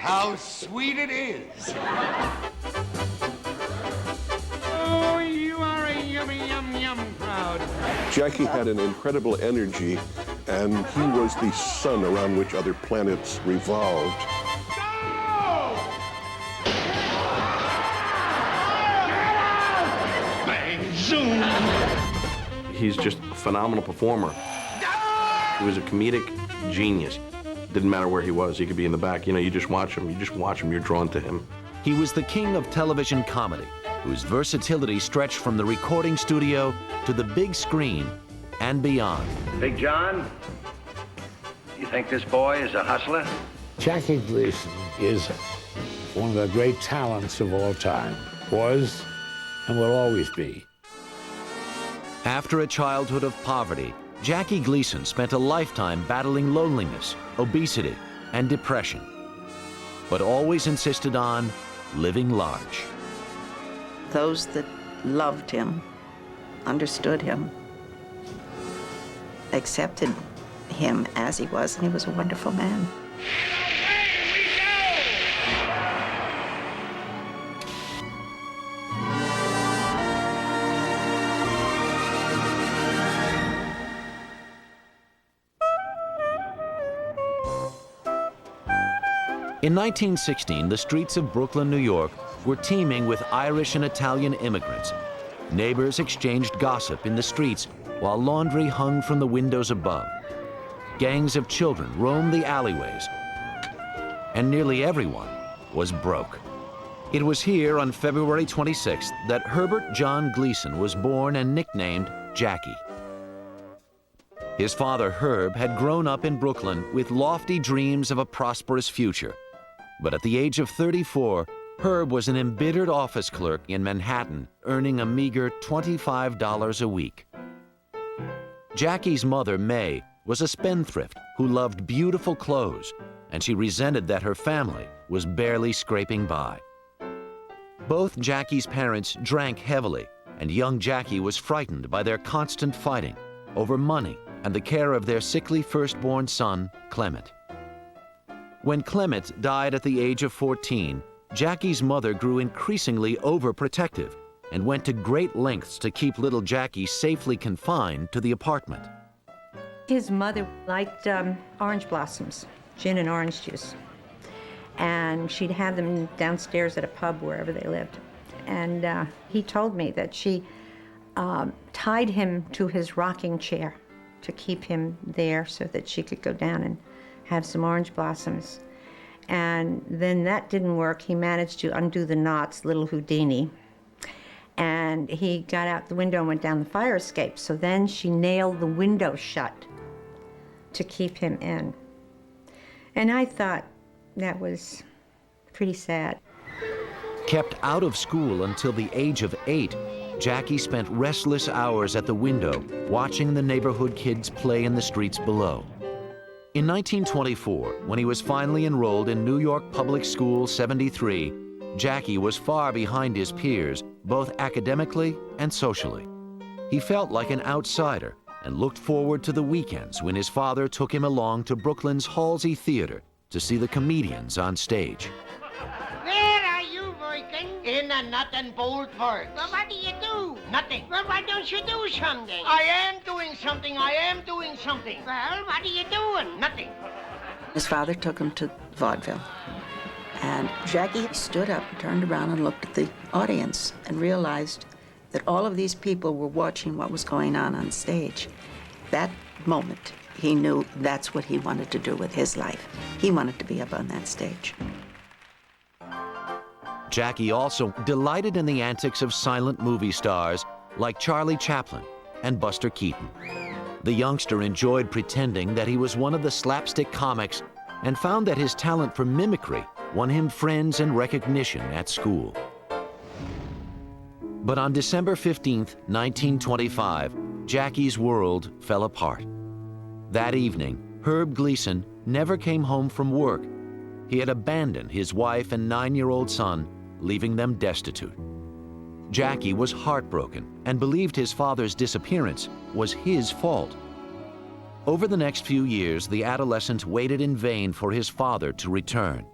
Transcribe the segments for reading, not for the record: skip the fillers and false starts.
how sweet it is. Oh, you are a yummy, yum, yum crowd. Jackie had an incredible energy, and he was the sun around which other planets revolved. Bang, zoom. He's just a phenomenal performer. He was a comedic genius. Didn't matter where he was. He could be in the back. You know, you just watch him, you're drawn to him. He was the king of television comedy, whose versatility stretched from the recording studio to the big screen and beyond. Big John, you think this boy is a hustler? Jackie Gleason is one of the great talents of all time. Was and will always be. After a childhood of poverty, Jackie Gleason spent a lifetime battling loneliness, obesity, and depression, but always insisted on living large. Those that loved him, understood him, accepted him as he was, and he was a wonderful man. In 1916, the streets of Brooklyn, New York were teeming with Irish and Italian immigrants. Neighbors exchanged gossip in the streets while laundry hung from the windows above. Gangs of children roamed the alleyways, and nearly everyone was broke. It was here on February 26th that Herbert John Gleason was born and nicknamed Jackie. His father, Herb, had grown up in Brooklyn with lofty dreams of a prosperous future. But at the age of 34, Herb was an embittered office clerk in Manhattan, earning a meager $25 a week. Jackie's mother, May, was a spendthrift who loved beautiful clothes, and she resented that her family was barely scraping by. Both Jackie's parents drank heavily, and young Jackie was frightened by their constant fighting over money and the care of their sickly firstborn son, Clement. When Clement died at the age of 14, Jackie's mother grew increasingly overprotective and went to great lengths to keep little Jackie safely confined to the apartment. His mother liked orange blossoms, gin and orange juice. And she'd have them downstairs at a pub wherever they lived. And he told me that she tied him to his rocking chair to keep him there so that she could go down and have some orange blossoms. And then that didn't work. He managed to undo the knots, little Houdini. And he got out the window and went down the fire escape. So then she nailed the window shut to keep him in. And I thought that was pretty sad. Kept out of school until the age of 8, Jackie spent restless hours at the window watching the neighborhood kids play in the streets below. In 1924, when he was finally enrolled in New York Public School 73, Jackie was far behind his peers, both academically and socially. He felt like an outsider and looked forward to the weekends when his father took him along to Brooklyn's Halsey Theater to see the comedians on stage. Where are you working? In a nut and bolt works. Well, what do you do? Nothing. Well, why don't you do something? I am doing something. I am doing something. Well, what are you doing? Nothing. His father took him to vaudeville. And Jackie stood up, turned around, and looked at the audience and realized that all of these people were watching what was going on stage. That moment, he knew that's what he wanted to do with his life. He wanted to be up on that stage. Jackie also delighted in the antics of silent movie stars like Charlie Chaplin and Buster Keaton. The youngster enjoyed pretending that he was one of the slapstick comics and found that his talent for mimicry won him friends and recognition at school. But on December 15th, 1925, Jackie's world fell apart. That evening, Herb Gleason never came home from work. He had abandoned his wife and 9-year-old son, leaving them destitute. Jackie was heartbroken and believed his father's disappearance was his fault. Over the next few years, the adolescent waited in vain for his father to return,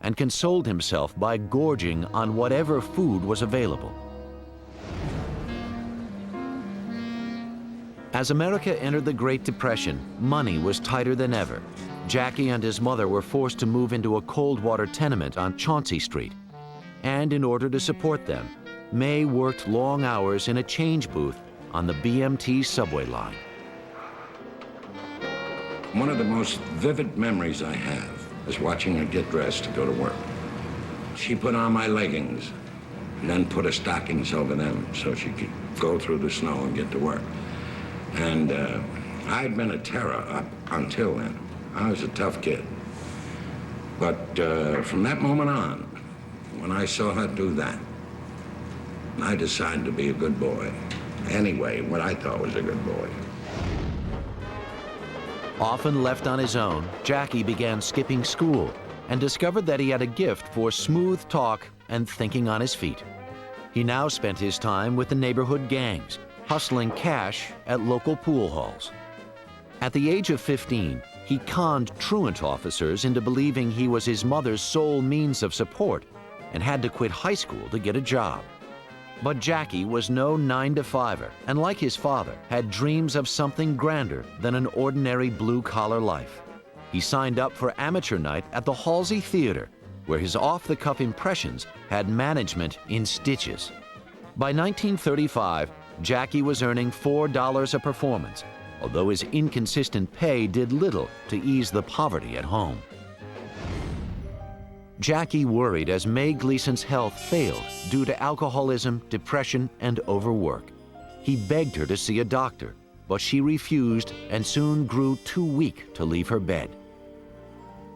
and consoled himself by gorging on whatever food was available. As America entered the Great Depression, money was tighter than ever. Jackie and his mother were forced to move into a cold water tenement on Chauncey Street. And in order to support them, May worked long hours in a change booth on the BMT subway line. One of the most vivid memories I have is watching her get dressed to go to work. She put on my leggings and then put her stockings over them so she could go through the snow and get to work. And I'd been a terror up until then. I was a tough kid. But from that moment on, when I saw her do that, I decided to be a good boy. Anyway, what I thought was a good boy. Often left on his own, Jackie began skipping school and discovered that he had a gift for smooth talk and thinking on his feet. He now spent his time with the neighborhood gangs, hustling cash at local pool halls. At the age of 15, he conned truant officers into believing he was his mother's sole means of support and had to quit high school to get a job. But Jackie was no 9-to-5er, and like his father, had dreams of something grander than an ordinary blue-collar life. He signed up for amateur night at the Halsey Theater, where his off-the-cuff impressions had management in stitches. By 1935, Jackie was earning $4 a performance, although his inconsistent pay did little to ease the poverty at home. Jackie worried as May Gleason's health failed due to alcoholism, depression, and overwork. He begged her to see a doctor, but she refused and soon grew too weak to leave her bed.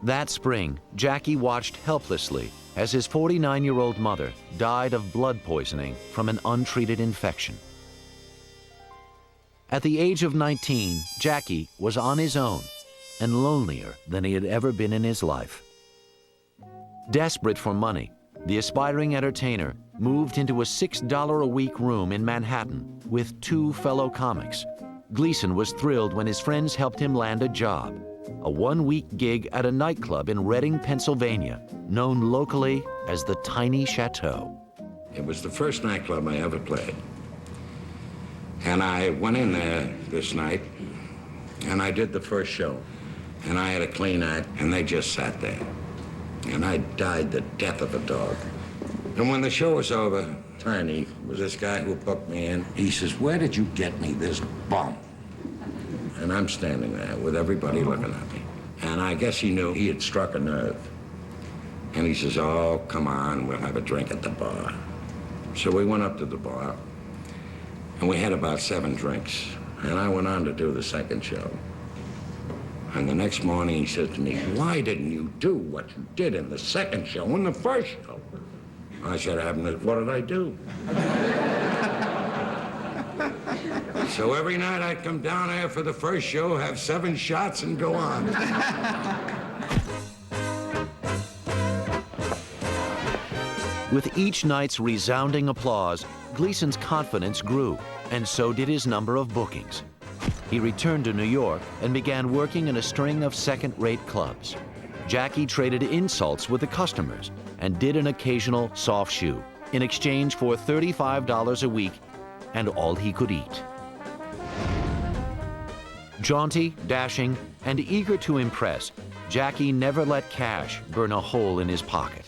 That spring, Jackie watched helplessly as his 49-year-old mother died of blood poisoning from an untreated infection. At the age of 19, Jackie was on his own and lonelier than he had ever been in his life. Desperate for money, the aspiring entertainer moved into a $6 a week room in Manhattan with 2 fellow comics. Gleason was thrilled when his friends helped him land a job, a 1-week gig at a nightclub in Reading, Pennsylvania, known locally as the Tiny Chateau. It was the first nightclub I ever played. And I went in there this night, and I did the first show. And I had a clean act, and they just sat there. And I died the death of a dog. And when the show was over, Tiny was this guy who booked me in. He says, "Where did you get me this bum?" And I'm standing there with everybody looking at me. And I guess he knew he had struck a nerve. And he says, "Oh, come on, we'll have a drink at the bar." So we went up to the bar. And we had about 7 drinks. And I went on to do the second show. And the next morning he said to me, "Why didn't you do what you did in the second show, in the first show?" I said, "What did I do?" So every night I'd come down there for the first show, have 7 shots, and go on. With each night's resounding applause, Gleason's confidence grew, and so did his number of bookings. He returned to New York and began working in a string of second-rate clubs. Jackie traded insults with the customers and did an occasional soft shoe in exchange for $35 a week and all he could eat. Jaunty, dashing, and eager to impress, Jackie never let cash burn a hole in his pocket.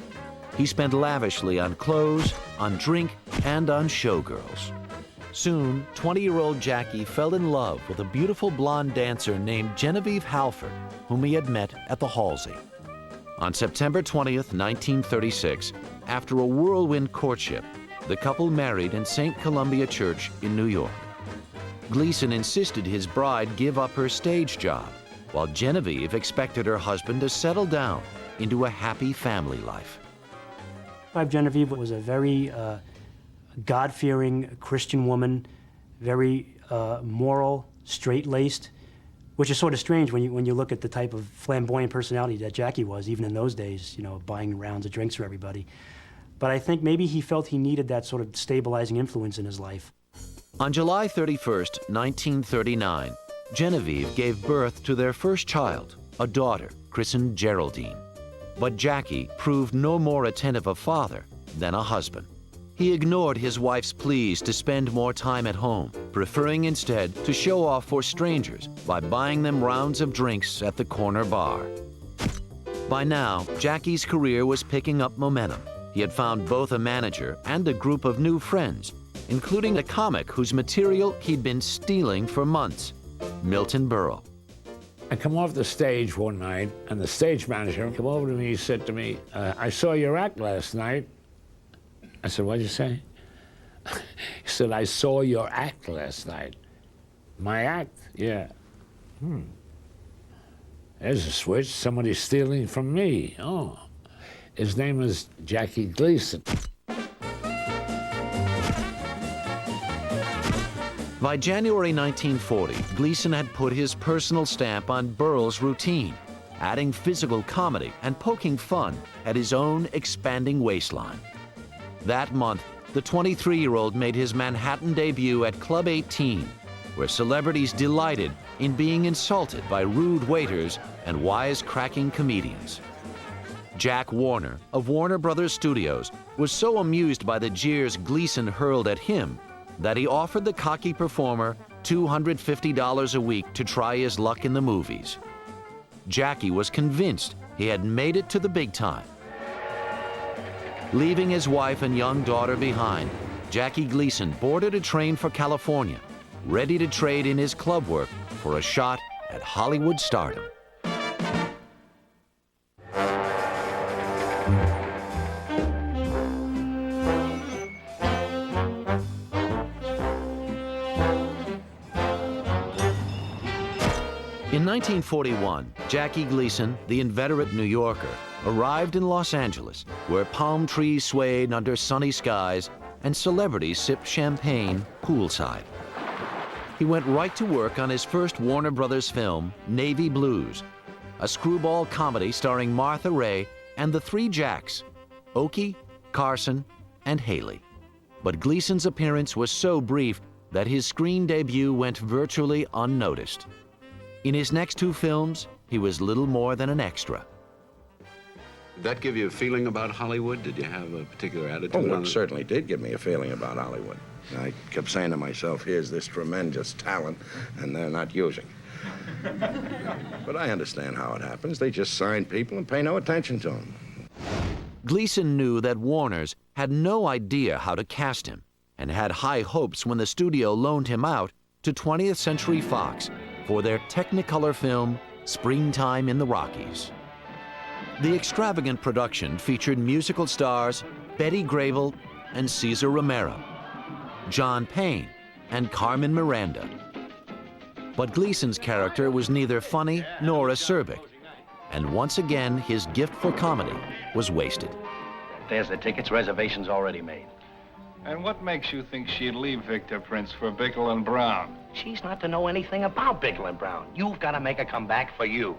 He spent lavishly on clothes, on drink, and on showgirls. Soon, 20-year-old Jackie fell in love with a beautiful blonde dancer named Genevieve Halford, whom he had met at the Halsey. On September 20th, 1936, after a whirlwind courtship, the couple married in St. Columbia Church in New York. Gleason insisted his bride give up her stage job, while Genevieve expected her husband to settle down into a happy family life. My wife Genevieve was a very God-fearing Christian woman, very moral, straight-laced, which is sort of strange when you look at the type of flamboyant personality that Jackie was, even in those days, you know, buying rounds of drinks for everybody. But I think maybe he felt he needed that sort of stabilizing influence in his life. On July 31st, 1939, Genevieve gave birth to their first child, a daughter christened Geraldine. But Jackie proved no more attentive a father than a husband. He ignored his wife's pleas to spend more time at home, preferring instead to show off for strangers by buying them rounds of drinks at the corner bar. By now, Jackie's career was picking up momentum. He had found both a manager and a group of new friends, including a comic whose material he'd been stealing for months, Milton Berle. I come off the stage one night, and the stage manager came over to me. He said to me, I saw your act last night. I said, what'd you say? He said, I saw your act last night. My act? Yeah. There's a switch. Somebody's stealing from me. Oh. His name is Jackie Gleason. By January 1940, Gleason had put his personal stamp on Berle's routine, adding physical comedy and poking fun at his own expanding waistline. That month, the 23-year-old made his Manhattan debut at Club 18, where celebrities delighted in being insulted by rude waiters and wisecracking comedians. Jack Warner of Warner Brothers Studios was so amused by the jeers Gleason hurled at him that he offered the cocky performer $250 a week to try his luck in the movies. Jackie was convinced he had made it to the big time. Leaving his wife and young daughter behind, Jackie Gleason boarded a train for California, ready to trade in his club work for a shot at Hollywood stardom. In 1941, Jackie Gleason, the inveterate New Yorker, arrived in Los Angeles, where palm trees swayed under sunny skies and celebrities sipped champagne poolside. He went right to work on his first Warner Brothers film, Navy Blues, a screwball comedy starring Martha Raye and the three Jacks, Okie, Carson, and Haley. But Gleason's appearance was so brief that his screen debut went virtually unnoticed. In his next two films, he was little more than an extra. Did that give you a feeling about Hollywood? Did you have a particular attitude on it? Oh, it certainly did give me a feeling about Hollywood. I kept saying to myself, here's this tremendous talent, and they're not using it. But I understand how it happens. They just sign people and pay no attention to them. Gleason knew that Warner's had no idea how to cast him and had high hopes when the studio loaned him out to 20th Century Fox for their Technicolor film, Springtime in the Rockies. The extravagant production featured musical stars Betty Grable and Cesar Romero, John Payne and Carmen Miranda. But Gleason's character was neither funny nor acerbic, and once again his gift for comedy was wasted. There's the tickets, reservations already made. And what makes you think she'd leave Victor Prince for Bickle and Brown? She's not to know anything about Bickle and Brown. You've got to make her come back for you.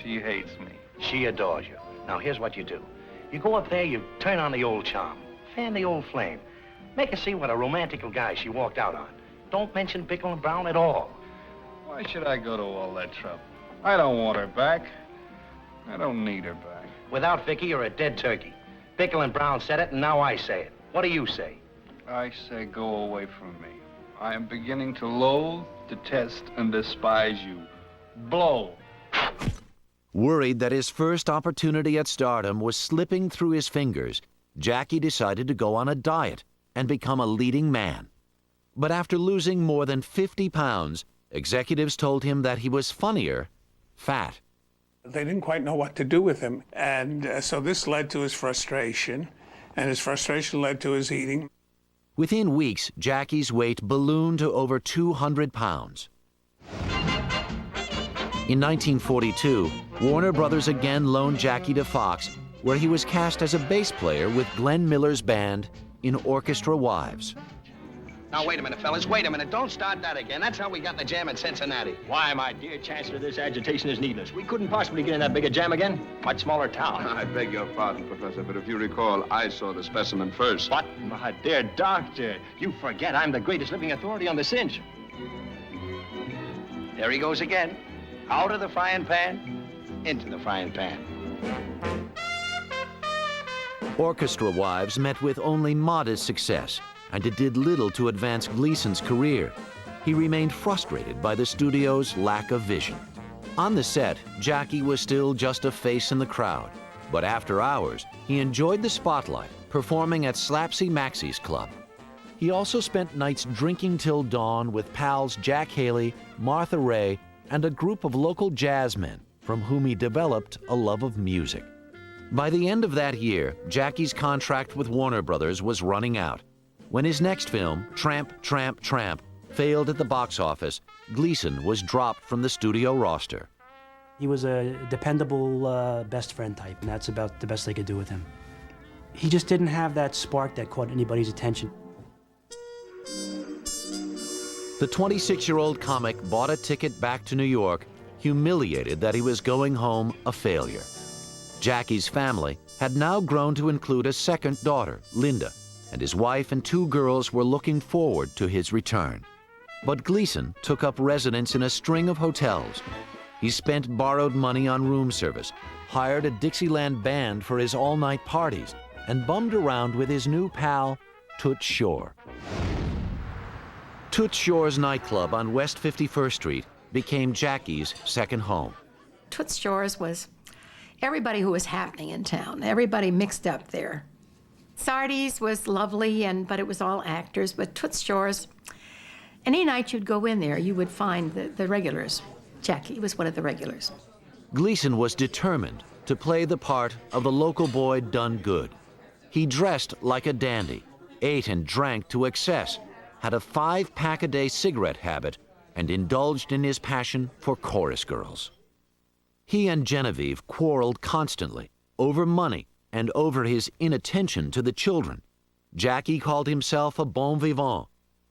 She hates me. She adores you. Now, here's what you do. You go up there, you turn on the old charm, fan the old flame. Make her see what a romantical guy she walked out on. Don't mention Bickle and Brown at all. Why should I go to all that trouble? I don't want her back. I don't need her back. Without Vicky, you're a dead turkey. Bickle and Brown said it, and now I say it. What do you say? I say go away from me. I am beginning to loathe, detest, and despise you. Blow. Worried that his first opportunity at stardom was slipping through his fingers, Jackie decided to go on a diet and become a leading man. But after losing more than 50 pounds, executives told him that he was funnier, fat. They didn't quite know what to do with him, and so this led to his frustration, and his frustration led to his eating. Within weeks, Jackie's weight ballooned to over 200 pounds. In 1942, Warner Brothers again loaned Jackie to Fox, where he was cast as a bass player with Glenn Miller's band in Orchestra Wives. Now, wait a minute, fellas, wait a minute. Don't start that again. That's how we got in the jam in Cincinnati. Why, my dear Chancellor, this agitation is needless. We couldn't possibly get in that big a jam again. Much smaller town. I beg your pardon, Professor, but if you recall, I saw the specimen first. What? My dear doctor, you forget I'm the greatest living authority on the cinch. There he goes again. Out of the frying pan, into the frying pan. Orchestra Wives met with only modest success, and it did little to advance Gleason's career. He remained frustrated by the studio's lack of vision. On the set, Jackie was still just a face in the crowd, but after hours, he enjoyed the spotlight, performing at Slapsy Maxie's Club. He also spent nights drinking till dawn with pals Jack Haley, Martha Ray, and a group of local jazzmen from whom he developed a love of music. By the end of that year, Jackie's contract with Warner Brothers was running out. When his next film, Tramp, Tramp, Tramp, failed at the box office, Gleason was dropped from the studio roster. He was a dependable best friend type, and that's about the best they could do with him. He just didn't have that spark that caught anybody's attention. The 26-year-old comic bought a ticket back to New York, humiliated that he was going home a failure. Jackie's family had now grown to include a second daughter, Linda, and his wife and 2 girls were looking forward to his return. But Gleason took up residence in a string of hotels. He spent borrowed money on room service, hired a Dixieland band for his all-night parties, and bummed around with his new pal, Toots Shor. Toots Shor's nightclub on West 51st Street became Jackie's second home. Toots Shor's was everybody who was happening in town, everybody mixed up there. Sardi's was lovely, but it was all actors, but Toots Shor's, any night you'd go in there, you would find the regulars. Jackie was one of the regulars. Gleason was determined to play the part of the local boy done good. He dressed like a dandy, ate and drank to excess, had a 5-pack-a-day cigarette habit, and indulged in his passion for chorus girls. He and Genevieve quarreled constantly over money and over his inattention to the children. Jackie called himself a bon vivant.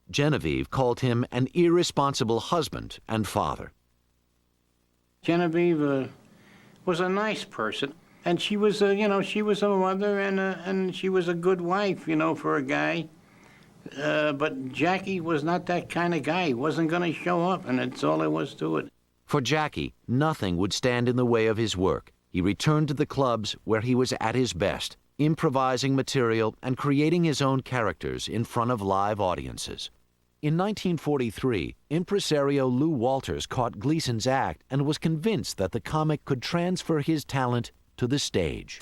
Genevieve called him an irresponsible husband and father. Genevieve was a nice person, and she was, she was a mother and she was a good wife, for a guy. But Jackie was not that kind of guy. He wasn't going to show up, and that's all there was to it. For Jackie, nothing would stand in the way of his work. He returned to the clubs where he was at his best, improvising material and creating his own characters in front of live audiences. In 1943, impresario Lou Walters caught Gleason's act and was convinced that the comic could transfer his talent to the stage.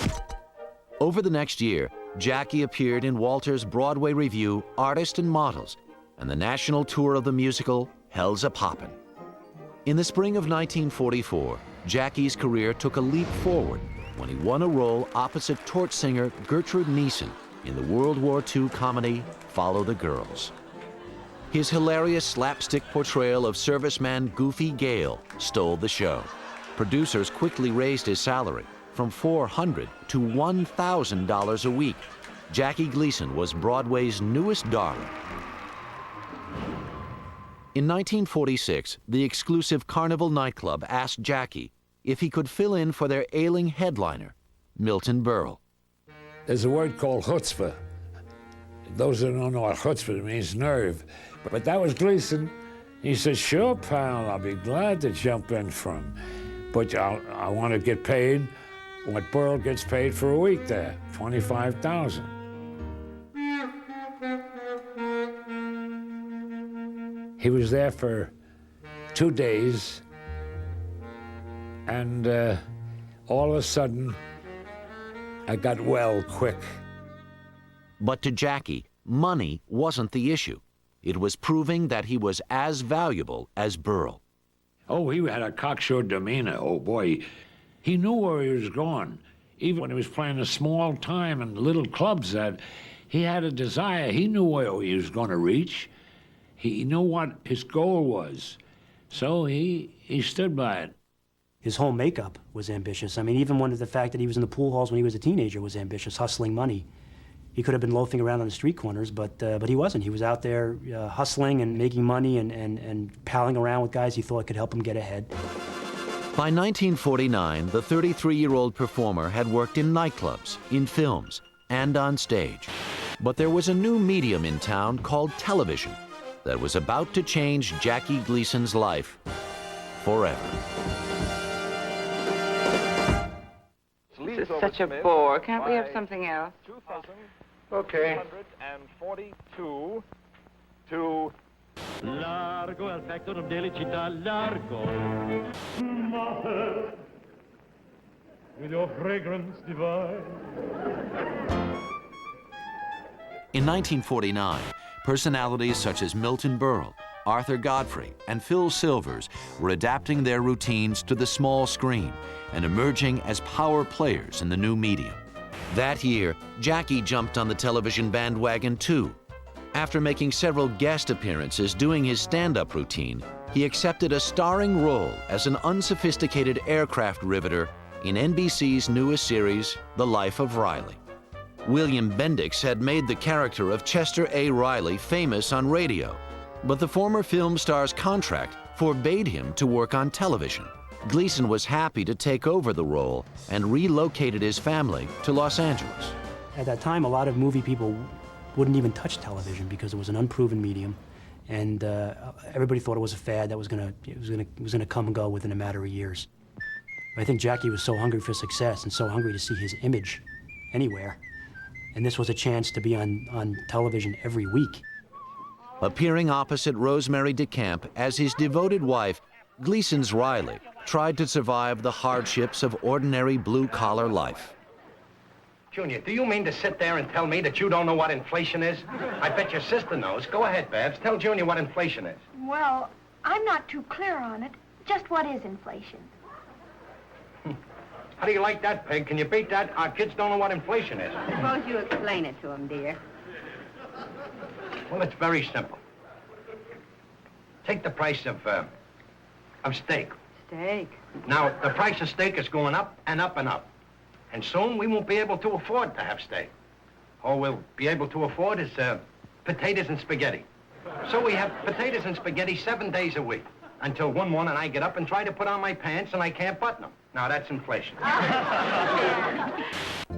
Over the next year, Jackie appeared in Walters' Broadway revue Artist and Models, and the national tour of the musical Hell's a Poppin'. In the spring of 1944, Jackie's career took a leap forward when he won a role opposite torch singer Gertrude Nielsen in the World War II comedy Follow the Girls. His hilarious slapstick portrayal of serviceman Goofy Gale stole the show. Producers quickly raised his salary from $400 to $1,000 a week. Jackie Gleason was Broadway's newest darling. In 1946, the exclusive Carnival nightclub asked Jackie if he could fill in for their ailing headliner, Milton Berle. There's a word called chutzpah. Those that don't know what chutzpah means, nerve. But that was Gleason. He said, sure, pal, I'll be glad to jump in for him. But I want to get paid what Berle gets paid for a week there, $25,000. He was there for 2 days, and all of a sudden, I got well quick. But to Jackie, money wasn't the issue. It was proving that he was as valuable as Berle. Oh, he had a cocksure demeanor. Oh, boy. He knew where he was going. Even when he was playing a small time in little clubs, that he had a desire. He knew where he was going to reach. He knew what his goal was. So he stood by it. His whole makeup was ambitious. I mean, even the fact that he was in the pool halls when he was a teenager was ambitious, hustling money. He could have been loafing around on the street corners, but he wasn't. He was out there hustling and making money and palling around with guys he thought could help him get ahead. By 1949, the 33-year-old performer had worked in nightclubs, in films, and on stage. But there was a new medium in town called television that was about to change Jackie Gleason's life forever. This is such a bore. Can't we have something else? Okay. 242 to Largo, el factor of delicita largo. With your fragrance divine. In 1949, personalities such as Milton Berle, Arthur Godfrey, and Phil Silvers were adapting their routines to the small screen and emerging as power players in the new medium. That year, Jackie jumped on the television bandwagon too. After making several guest appearances doing his stand-up routine, he accepted a starring role as an unsophisticated aircraft riveter in NBC's newest series, The Life of Riley. William Bendix had made the character of Chester A. Riley famous on radio, but the former film star's contract forbade him to work on television. Gleason was happy to take over the role and relocated his family to Los Angeles. At that time, a lot of movie people wouldn't even touch television because it was an unproven medium, and everybody thought it was a fad that was gonna come and go within a matter of years. But I think Jackie was so hungry for success and so hungry to see his image anywhere, and this was a chance to be on television every week. Appearing opposite Rosemary DeCamp as his devoted wife, Gleason's Riley tried to survive the hardships of ordinary blue-collar life. Junior, do you mean to sit there and tell me that you don't know what inflation is? I bet your sister knows. Go ahead, Babs. Tell Junior what inflation is. Well, I'm not too clear on it. Just what is inflation? How do you like that, Peg? Can you beat that? Our kids don't know what inflation is. Suppose you explain it to him, dear. Well, it's very simple. Take the price of steak. Steak? Now, the price of steak is going up and up and up. And soon we won't be able to afford to have steak. All we'll be able to afford is potatoes and spaghetti. So we have potatoes and spaghetti 7 days a week. Until one morning I get up and try to put on my pants and I can't button them. Now that's inflation.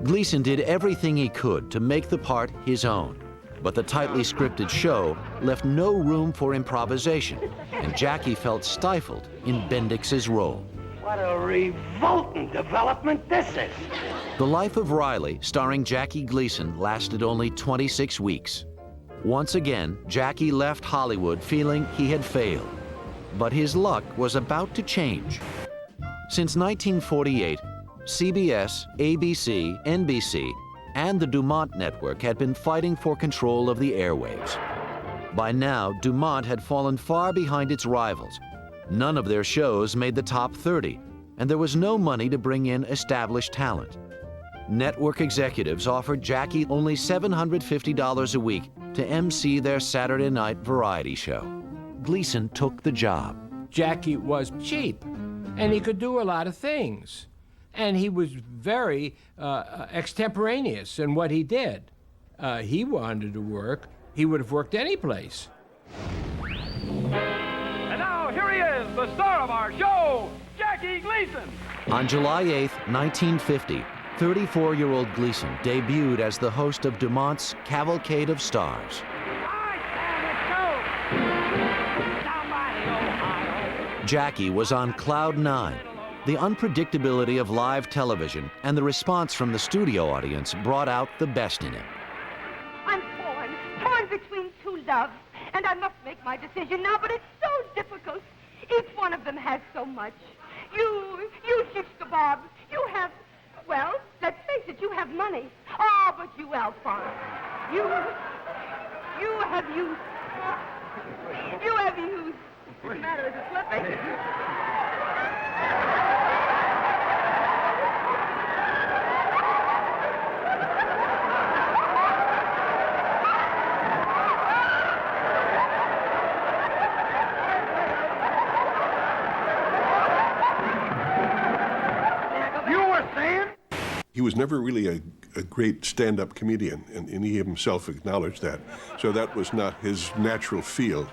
Gleason did everything he could to make the part his own, but the tightly scripted show left no room for improvisation, and Jackie felt stifled in Bendix's role. What a revolting development this is. The Life of Riley, starring Jackie Gleason, lasted only 26 weeks. Once again, Jackie left Hollywood feeling he had failed. But his luck was about to change. Since 1948, CBS, ABC, NBC, and the Dumont Network had been fighting for control of the airwaves. By now, Dumont had fallen far behind its rivals. None of their shows made the top 30, and there was no money to bring in established talent. Network executives offered Jackie only $750 a week to MC their Saturday night variety show. Gleason took the job. Jackie was cheap, and he could do a lot of things. And he was very extemporaneous in what he did. He wanted to work. He would have worked any place. And now here he is, the star of our show, Jackie Gleason. On July 8, 1950, 34-year-old Gleason debuted as the host of Dumont's Cavalcade of Stars. Jackie was on cloud nine. The unpredictability of live television and the response from the studio audience brought out the best in him. I'm torn between two loves, and I must make my decision now, but it's so difficult. Each one of them has so much. You shish kebab, you have, well, let's face it, you have money. Oh, but you, Alphonse, you have youth. You have youth. What's the matter? Is it slipping? You were saying? He was never really a great stand-up comedian, and he himself acknowledged that. So that was not his natural field.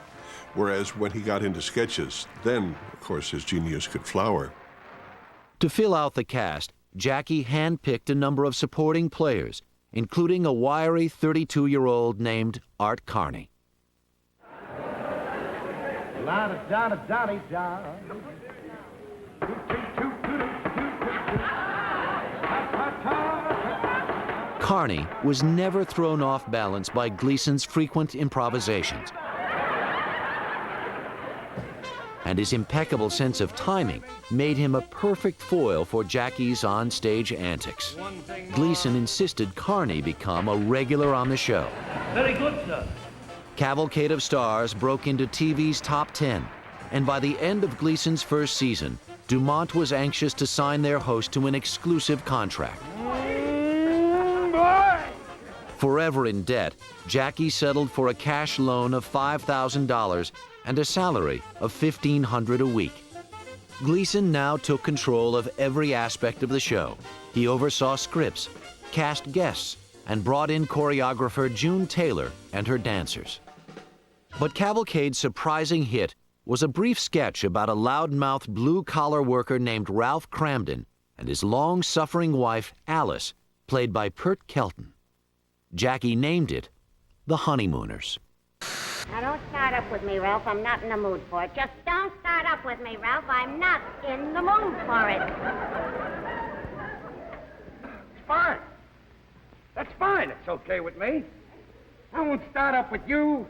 Whereas when he got into sketches, then, of course, his genius could flower. To fill out the cast, Jackie handpicked a number of supporting players, including a wiry 32-year-old named Art Carney. Carney was never thrown off balance by Gleason's frequent improvisations. And his impeccable sense of timing made him a perfect foil for Jackie's on-stage antics. Gleason insisted Carney become a regular on the show. Very good, sir. Cavalcade of Stars broke into TV's top 10, and by the end of Gleason's first season, Dumont was anxious to sign their host to an exclusive contract. Forever in debt, Jackie settled for a cash loan of $5,000 and a salary of $1,500 a week. Gleason now took control of every aspect of the show. He oversaw scripts, cast guests, and brought in choreographer June Taylor and her dancers. But Cavalcade's surprising hit was a brief sketch about a loudmouthed blue-collar worker named Ralph Cramden and his long-suffering wife, Alice, played by Pert Kelton. Jackie named it The Honeymooners. Now, don't start up with me, Ralph. I'm not in the mood for it. Just don't start up with me, Ralph. I'm not in the mood for it. It's fine. That's fine. It's okay with me. I won't start up with you.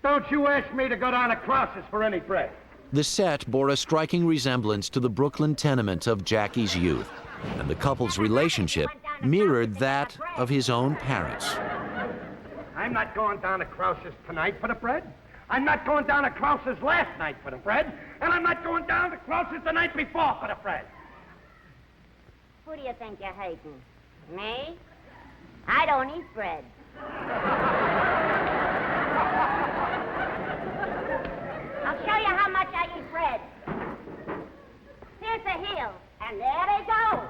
Don't you ask me to go down to Krause's for any bread. The set bore a striking resemblance to the Brooklyn tenement of Jackie's youth, and the couple's relationship mirrored that of his own parents. I'm not going down to Krause's tonight for the bread. I'm not going down to Krause's last night for the bread. And I'm not going down to Krause's the night before for the bread. Who do you think you're hating? Me? I don't eat bread. I'll show you how much I eat bread. Here's the heel, and there they go.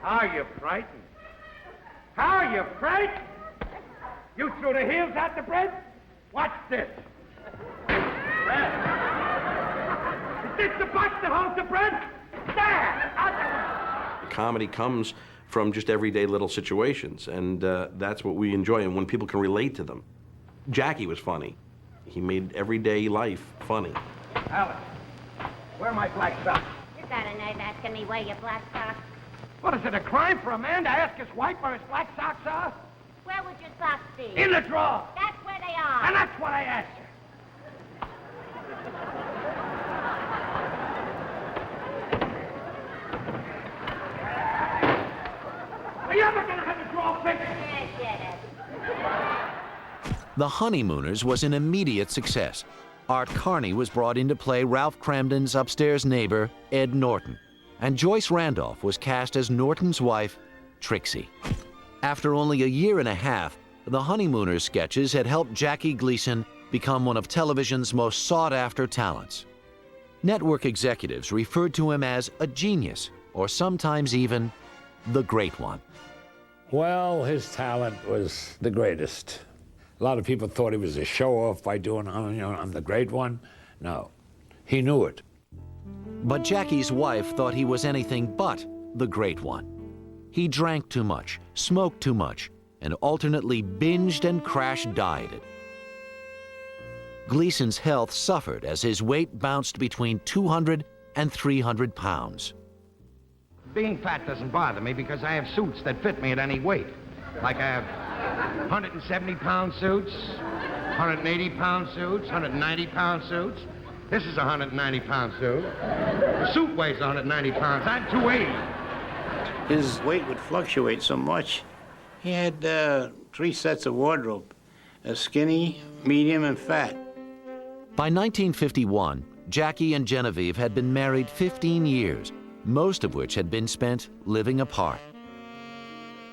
Are you frightened? Are you frightened? You threw the heels at the bread? Watch this. Bread. Is this the box that holds the bread? There! Out the way. Comedy comes from just everyday little situations, and that's what we enjoy, and when people can relate to them. Jackie was funny. He made everyday life funny. Alice, where are my black socks? You got a nerve asking me where your black socks? What, is it a crime for a man to ask his wife where his black socks are? Where would your socks be? In the drawer. That's where they are. And that's what I asked her. Are you ever going to have a drawer fixed? Yes, The Honeymooners was an immediate success. Art Carney was brought in to play Ralph Cramden's upstairs neighbor, Ed Norton, and Joyce Randolph was cast as Norton's wife, Trixie. After only a year and a half, the Honeymooners sketches had helped Jackie Gleason become one of television's most sought-after talents. Network executives referred to him as a genius, or sometimes even the Great One. Well, his talent was the greatest. A lot of people thought he was a show-off by doing, I'm the Great One. No, he knew it. But Jackie's wife thought he was anything but the Great One. He drank too much, smoked too much, and alternately binged and crash-dieted. Gleason's health suffered as his weight bounced between 200 and 300 pounds. Being fat doesn't bother me because I have suits that fit me at any weight. Like I have 170-pound suits, 180-pound suits, 190-pound suits. This is a 190-pound suit. The suit weighs 190 pounds. I'm 280. His weight would fluctuate so much. He had 3 sets of wardrobe, skinny, medium, and fat. By 1951, Jackie and Genevieve had been married 15 years, most of which had been spent living apart.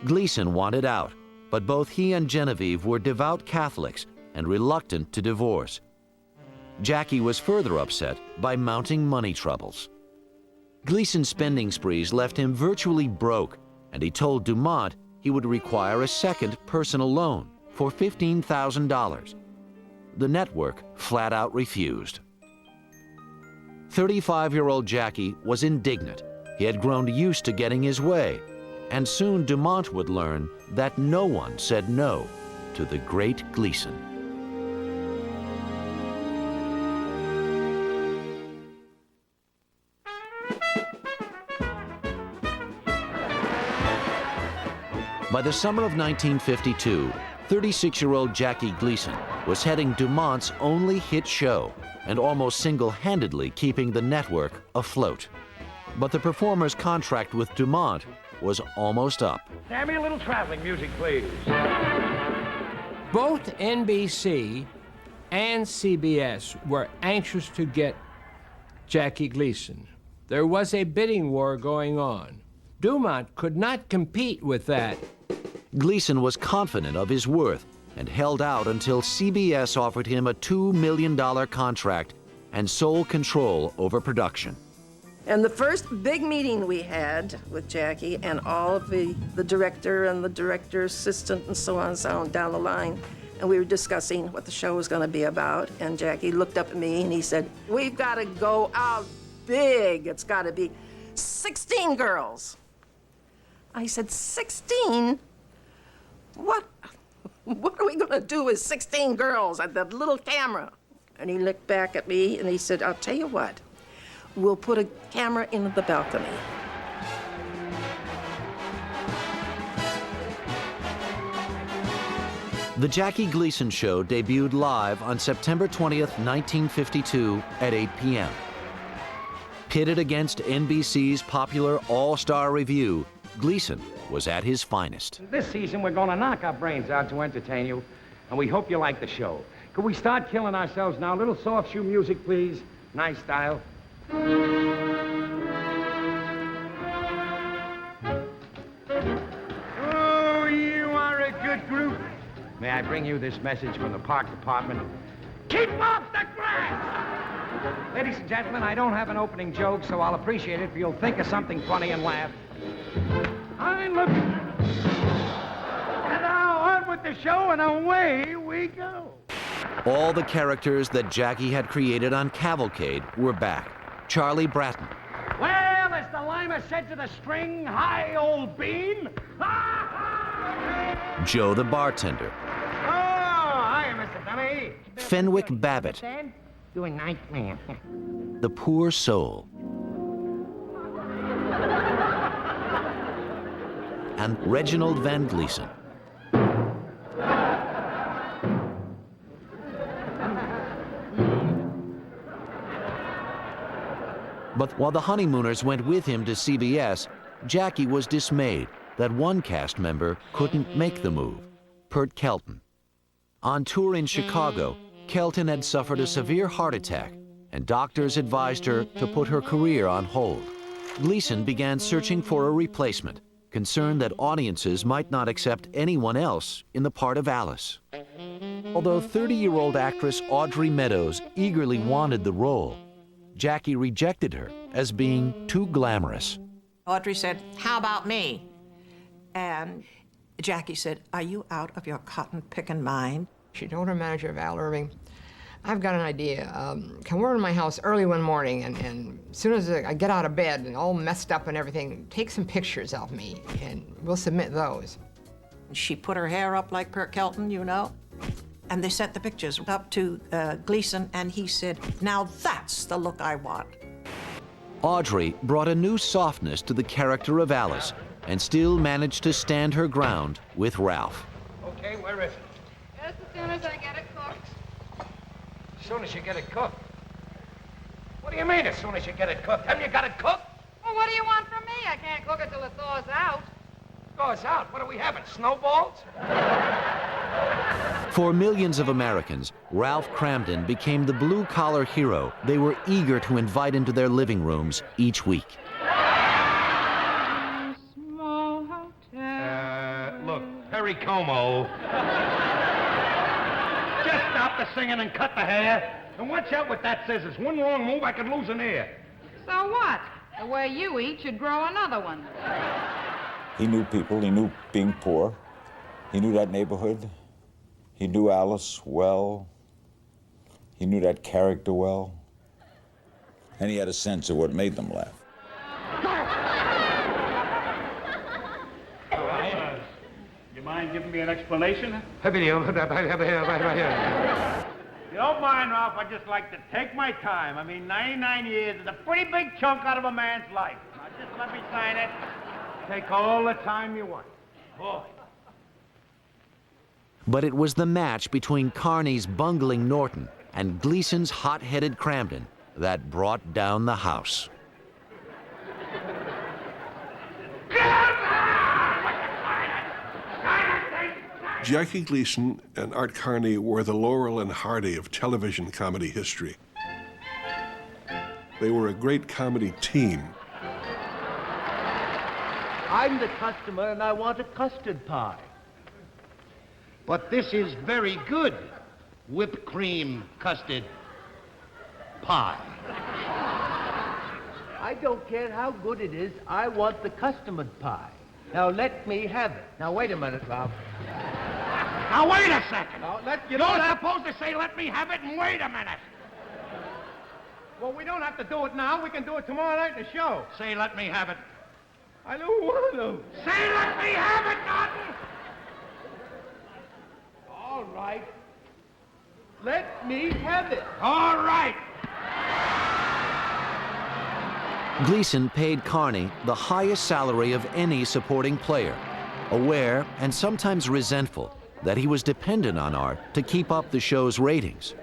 Gleason wanted out, but both he and Genevieve were devout Catholics and reluctant to divorce. Jackie was further upset by mounting money troubles. Gleason's spending sprees left him virtually broke, and he told Dumont he would require a second personal loan for $15,000. The network flat out refused. 35-year-old Jackie was indignant. He had grown used to getting his way, and soon Dumont would learn that no one said no to the great Gleason. By the summer of 1952, 36-year-old Jackie Gleason was heading Dumont's only hit show and almost single-handedly keeping the network afloat. But the performer's contract with Dumont was almost up. Sammy, a little traveling music, please. Both NBC and CBS were anxious to get Jackie Gleason. There was a bidding war going on. Dumont could not compete with that. Gleason was confident of his worth and held out until CBS offered him a $2 million contract and sole control over production. And the first big meeting we had with Jackie and all of the director and the director's assistant and so on down the line, and we were discussing what the show was going to be about, and Jackie looked up at me and he said, "We've got to go out big. It's got to be 16 girls." I said, 16? What are we going to do with 16 girls at that little camera? And he looked back at me and he said, "I'll tell you what. We'll put a camera in the balcony." The Jackie Gleason Show debuted live on September 20th, 1952 at 8 p.m. Pitted against NBC's popular All-Star Review, Gleason was at his finest. This season, we're going to knock our brains out to entertain you, and we hope you like the show. Could we start killing ourselves now? A little soft shoe music, please. Nice style. Oh, you are a good group. May I bring you this message from the park department? Keep off the grass! Ladies and gentlemen, I don't have an opening joke, so I'll appreciate it if you'll think of something funny and laugh. I look. And now on with the show, and away we go. All the characters that Jackie had created on Cavalcade were back. Charlie Bratton. Well, as the Lima said to the string, "Hi, old bean." Joe the bartender. Oh, hi, Mr. Dummy. Fenwick Babbitt. Doing nice, man. The poor soul. And Reginald Van Gleason. But while the honeymooners went with him to CBS, Jackie was dismayed that one cast member couldn't make the move, Pert Kelton. On tour in Chicago, Kelton had suffered a severe heart attack, and doctors advised her to put her career on hold. Gleason began searching for a replacement, concerned that audiences might not accept anyone else in the part of Alice. Although 30-year-old actress Audrey Meadows eagerly wanted the role, Jackie rejected her as being too glamorous. Audrey said, "How about me?" And Jackie said, "Are you out of your cotton-picking mind?" She told her manager, Val Irving, "I've got an idea. Come over to my house early one morning, and as soon as I get out of bed and all messed up and everything, take some pictures of me, and we'll submit those." She put her hair up like Pert Kelton, you know, and they sent the pictures up to Gleason, and he said, "Now that's the look I want." Audrey brought a new softness to the character of Alice and still managed to stand her ground with Ralph. Okay, where is it? Just as soon as I get it cooked. As soon as you get it cooked? What do you mean, as soon as you get it cooked? Haven't you got it cooked? Well, what do you want from me? I can't cook it till it thaws out. Thaws out? What are we having, snowballs? For millions of Americans, Ralph Cramden became the blue-collar hero they were eager to invite into their living rooms each week. Look, Perry Como. Just stop the singing and cut the hair. And watch out with that scissors. One wrong move, I could lose an ear. So what? The way you eat should grow another one. He knew people. He knew being poor. He knew that neighborhood. He knew Alice well. He knew that character well. And he had a sense of what made them laugh. You mind giving me an explanation? You don't mind, Ralph, I'd just like to take my time. I mean, 99 years is a pretty big chunk out of a man's life. Now, just let me sign it. Take all the time you want. Boy, But it was the match between Carney's bungling Norton and Gleason's hot-headed Cramden that brought down the house. Jackie Gleason and Art Carney were the Laurel and Hardy of television comedy history. They were a great comedy team. I'm the customer and I want a custard pie. But this is very good whipped cream custard pie. I don't care how good it is, I want the custard pie. Now let me have it. Now wait a minute, Ralph. Now, wait a second. Now, You're not supposed to say, let me have it, and wait a minute. Well, we don't have to do it now. We can do it tomorrow night in the show. Say, let me have it. I don't want to. Say, let me have it, Norton. All right. Let me have it. All right. Gleason paid Carney the highest salary of any supporting player, aware and sometimes resentful that he was dependent on Art to keep up the show's ratings.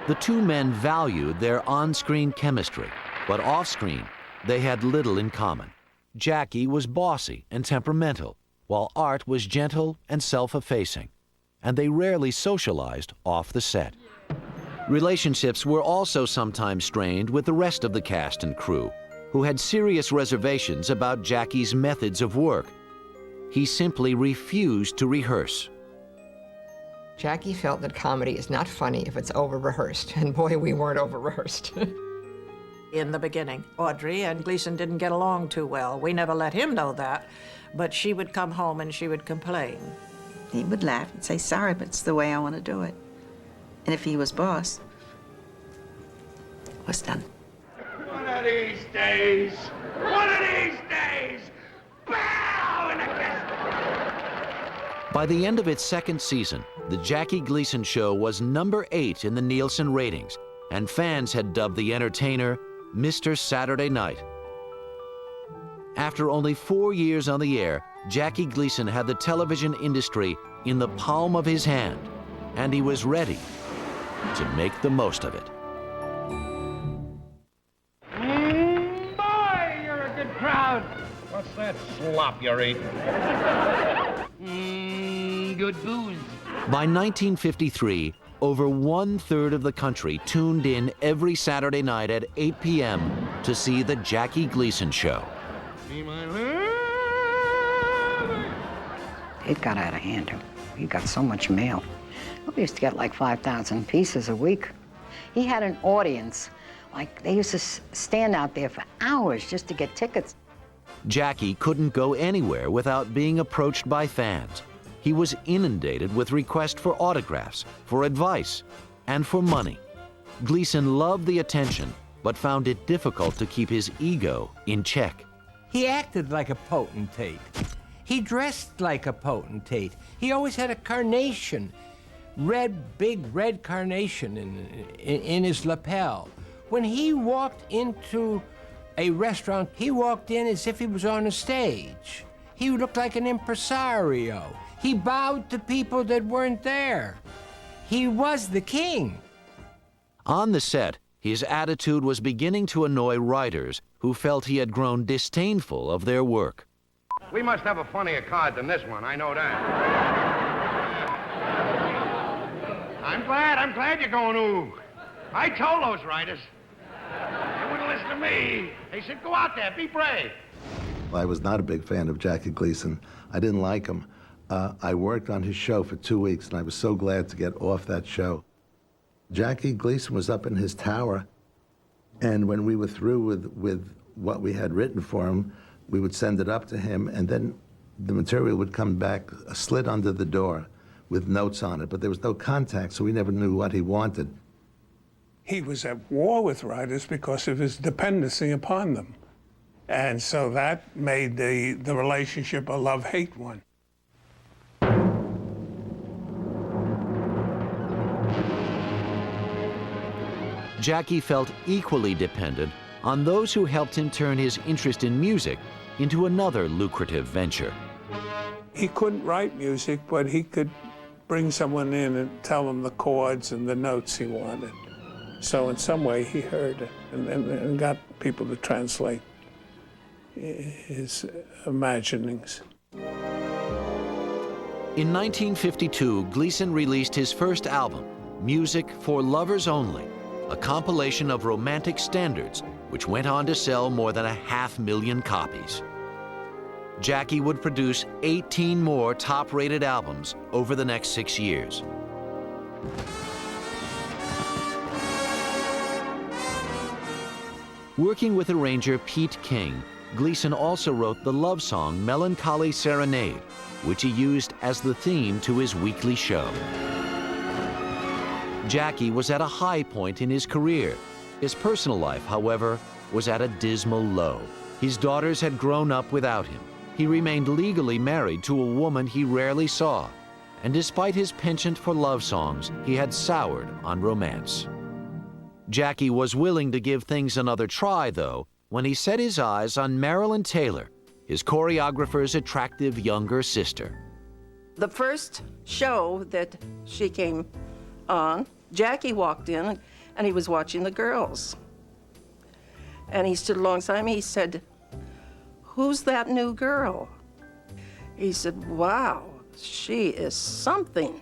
The two men valued their on-screen chemistry, but off-screen, they had little in common. Jackie was bossy and temperamental, while Art was gentle and self-effacing, and they rarely socialized off the set. Relationships were also sometimes strained with the rest of the cast and crew, who had serious reservations about Jackie's methods of work. He simply refused to rehearse. Jackie felt that comedy is not funny if it's over-rehearsed, and boy, we weren't over-rehearsed. In the beginning, Audrey and Gleason didn't get along too well. We never let him know that, but she would come home and she would complain. He would laugh and say, sorry, but it's the way I want to do it. And if he was boss, it was done. One of these days, bow in a kiss. By the end of its second season, the Jackie Gleason Show was number 8 in the Nielsen ratings, and fans had dubbed the entertainer Mr. Saturday Night. After only 4 years on the air, Jackie Gleason had the television industry in the palm of his hand, and he was ready to make the most of it. Boy, you're a good crowd. What's that slop you're eating? Good booze. By 1953, over 1/3 of the country tuned in every Saturday night at 8 p.m. to see the Jackie Gleason Show. It got out of hand. He got so much mail. We used to get like 5,000 pieces a week. He had an audience. Like, they used to stand out there for hours just to get tickets. Jackie couldn't go anywhere without being approached by fans. He was inundated with requests for autographs, for advice, and for money. Gleason loved the attention, but found it difficult to keep his ego in check. He acted like a potentate. He dressed like a potentate. He always had a carnation, big red carnation in his lapel. When he walked into a restaurant, he walked in as if he was on a stage. He looked like an impresario. He bowed to people that weren't there. He was the king. On the set, his attitude was beginning to annoy writers who felt he had grown disdainful of their work. We must have a funnier card than this one, I know that. I'm glad you're going ooh. I told those writers. They wouldn't listen to me. They said, go out there, be brave. I was not a big fan of Jackie Gleason. I didn't like him. I worked on his show for 2 weeks, and I was so glad to get off that show. Jackie Gleason was up in his tower, and when we were through with what we had written for him, we would send it up to him, and then the material would come back slid under the door with notes on it, but there was no contact, so we never knew what he wanted. He was at war with writers because of his dependency upon them. And so that made the relationship a love-hate one. Jackie felt equally dependent on those who helped him turn his interest in music into another lucrative venture. He couldn't write music, but he could bring someone in and tell them the chords and the notes he wanted. So in some way he heard it and got people to translate his imaginings. In 1952, Gleason released his first album, Music for Lovers Only, a compilation of romantic standards, which went on to sell more than 500,000 copies. Jackie would produce 18 more top-rated albums over the next 6 years. Working with arranger Pete King, Gleason also wrote the love song Melancholy Serenade, which he used as the theme to his weekly show. Jackie was at a high point in his career. His personal life, however, was at a dismal low. His daughters had grown up without him. He remained legally married to a woman he rarely saw. And despite his penchant for love songs, he had soured on romance. Jackie was willing to give things another try, though, when he set his eyes on Marilyn Taylor, his choreographer's attractive younger sister. The first show that she came on, Jackie walked in and he was watching the girls. And he stood alongside me, he said, "Who's that new girl?" He said, "Wow, she is something."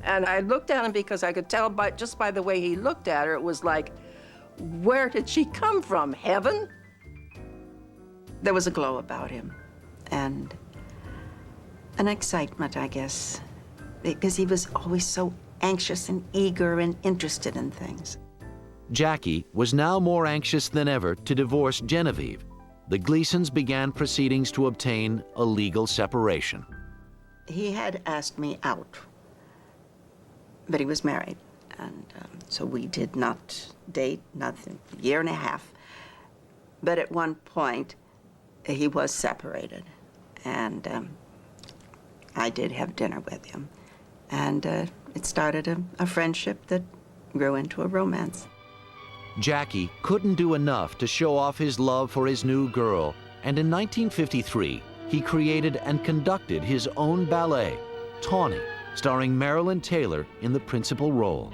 And I looked at him because I could tell just by the way he looked at her, it was like, where did she come from, heaven? There was a glow about him and an excitement, I guess, because he was always so anxious and eager and interested in things. Jackie was now more anxious than ever to divorce Genevieve. The Gleasons began proceedings to obtain a legal separation. He had asked me out, but he was married, and so we did not date, nothing, a year and a half. But at one point, he was separated, and I did have dinner with him, and it started a friendship that grew into a romance. Jackie couldn't do enough to show off his love for his new girl, and in 1953, he created and conducted his own ballet, Tawny, starring Marilyn Taylor in the principal role.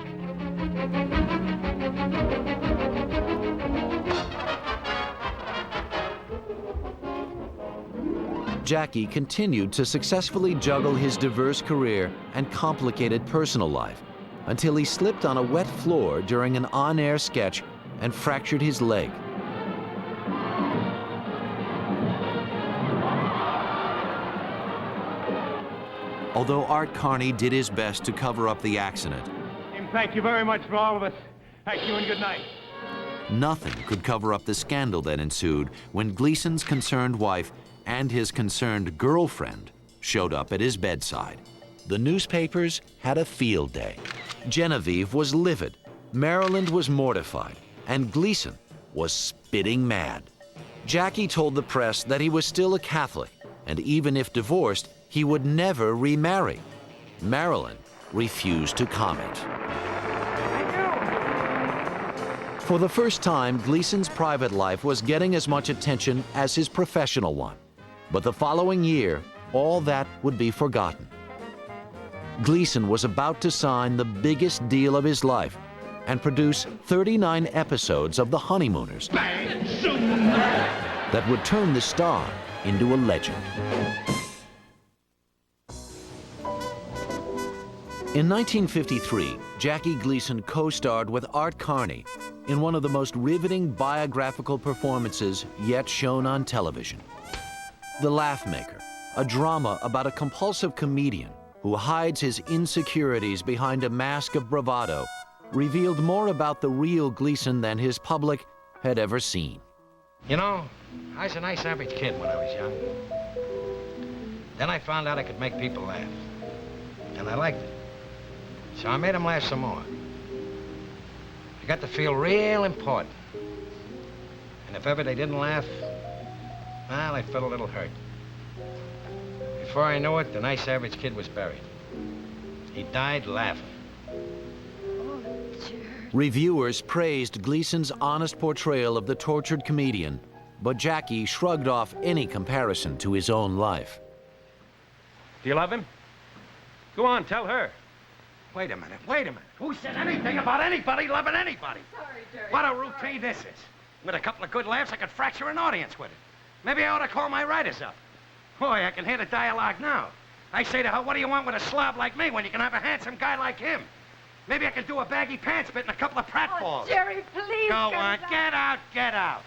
Jackie continued to successfully juggle his diverse career and complicated personal life until he slipped on a wet floor during an on-air sketch and fractured his leg. Although Art Carney did his best to cover up the accident, Thank you very much for all of us. Thank you and good night. nothing could cover up the scandal that ensued when Gleason's concerned wife and his concerned girlfriend showed up at his bedside. The newspapers had a field day. Genevieve was livid, Maryland was mortified, and Gleason was spitting mad. Jackie told the press that he was still a Catholic, and even if divorced, he would never remarry. Marilyn refused to comment. For the first time, Gleason's private life was getting as much attention as his professional one. But the following year, all that would be forgotten. Gleason was about to sign the biggest deal of his life and produce 39 episodes of The Honeymooners that would turn the star into a legend. In 1953, Jackie Gleason co-starred with Art Carney in one of the most riveting biographical performances yet shown on television. The Laugh Maker, a drama about a compulsive comedian who hides his insecurities behind a mask of bravado, revealed more about the real Gleason than his public had ever seen. You know, I was a nice average kid when I was young. Then I found out I could make people laugh. And I liked it. So I made them laugh some more. I got to feel real important. And if ever they didn't laugh, well, I felt a little hurt. Before I knew it, the nice average kid was buried. He died laughing. Reviewers praised Gleason's honest portrayal of the tortured comedian, but Jackie shrugged off any comparison to his own life. Do you love him? Go on, tell her. Wait a minute, wait a minute. Who said anything about anybody loving anybody? Sorry, Jerry. What a routine this is. With a couple of good laughs, I could fracture an audience with it. Maybe I ought to call my writers up. Boy, I can hear the dialogue now. I say to her, what do you want with a slob like me when you can have a handsome guy like him? Maybe I could do a baggy pants bit and a couple of pratfalls. Jerry, please. Go on, get out, get out.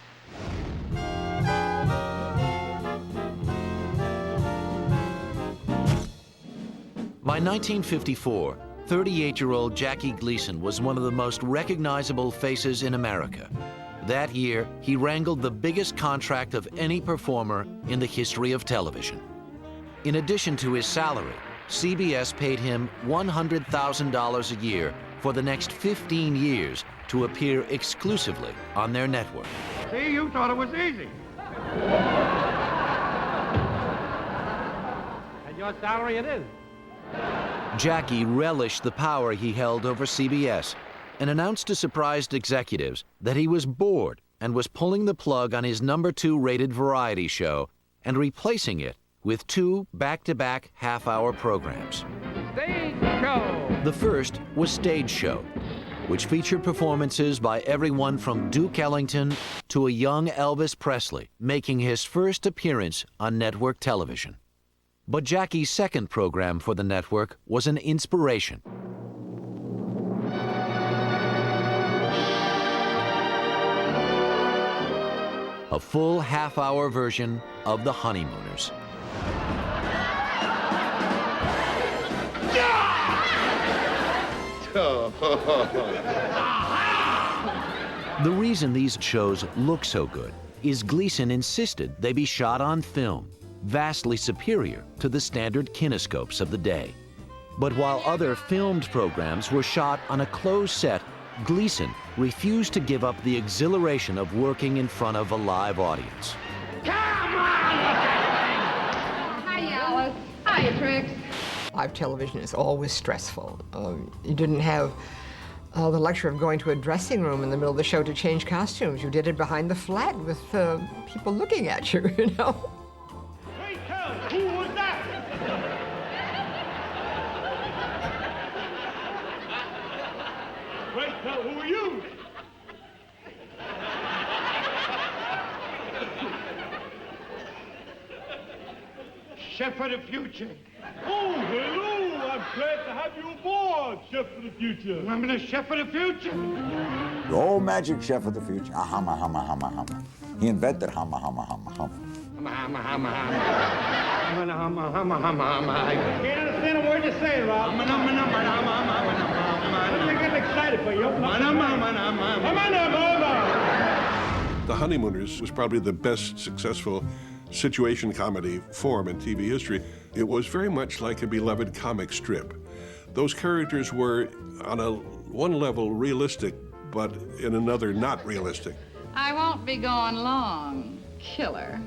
By 1954, 38-year-old Jackie Gleason was one of the most recognizable faces in America. That year, he wrangled the biggest contract of any performer in the history of television. In addition to his salary, CBS paid him $100,000 a year for the next 15 years to appear exclusively on their network. See, you thought it was easy. And your salary it is. Jackie relished the power he held over CBS and announced to surprised executives that he was bored and was pulling the plug on his #2 rated variety show and replacing it with 2 back-to-back half-hour programs. Stage Show! The first was Stage Show, which featured performances by everyone from Duke Ellington to a young Elvis Presley, making his first appearance on network television. But Jackie's second program for the network was an inspiration. A full half-hour version of The Honeymooners. The reason these shows look so good is Gleason insisted they be shot on film, vastly superior to the standard kinescopes of the day. But while other filmed programs were shot on a closed set, Gleason refused to give up the exhilaration of working in front of a live audience. Hi, Alice. Hi, Trix. Live television is always stressful. You didn't have the luxury of going to a dressing room in the middle of the show to change costumes. You did it behind the flat with people looking at you, you know? Who was that? Wait, who are you? Chef of the future. Oh, hello! I'm glad to have you aboard, Chef of the Future. I'm the chef of the future. The old magic chef of the future. Humma, humma, humma, humma. He invented humma, humma, humma, humma. Humma, humma, humma. Humma, humma, humma, humma. I can't understand a word you're saying, Rob. What are you getting excited for? You open up The Honeymooners was probably the best successful situation comedy form in TV history. It was very much like a beloved comic strip. Those characters were, on one level, realistic, but in another, not realistic. I won't be gone long, killer.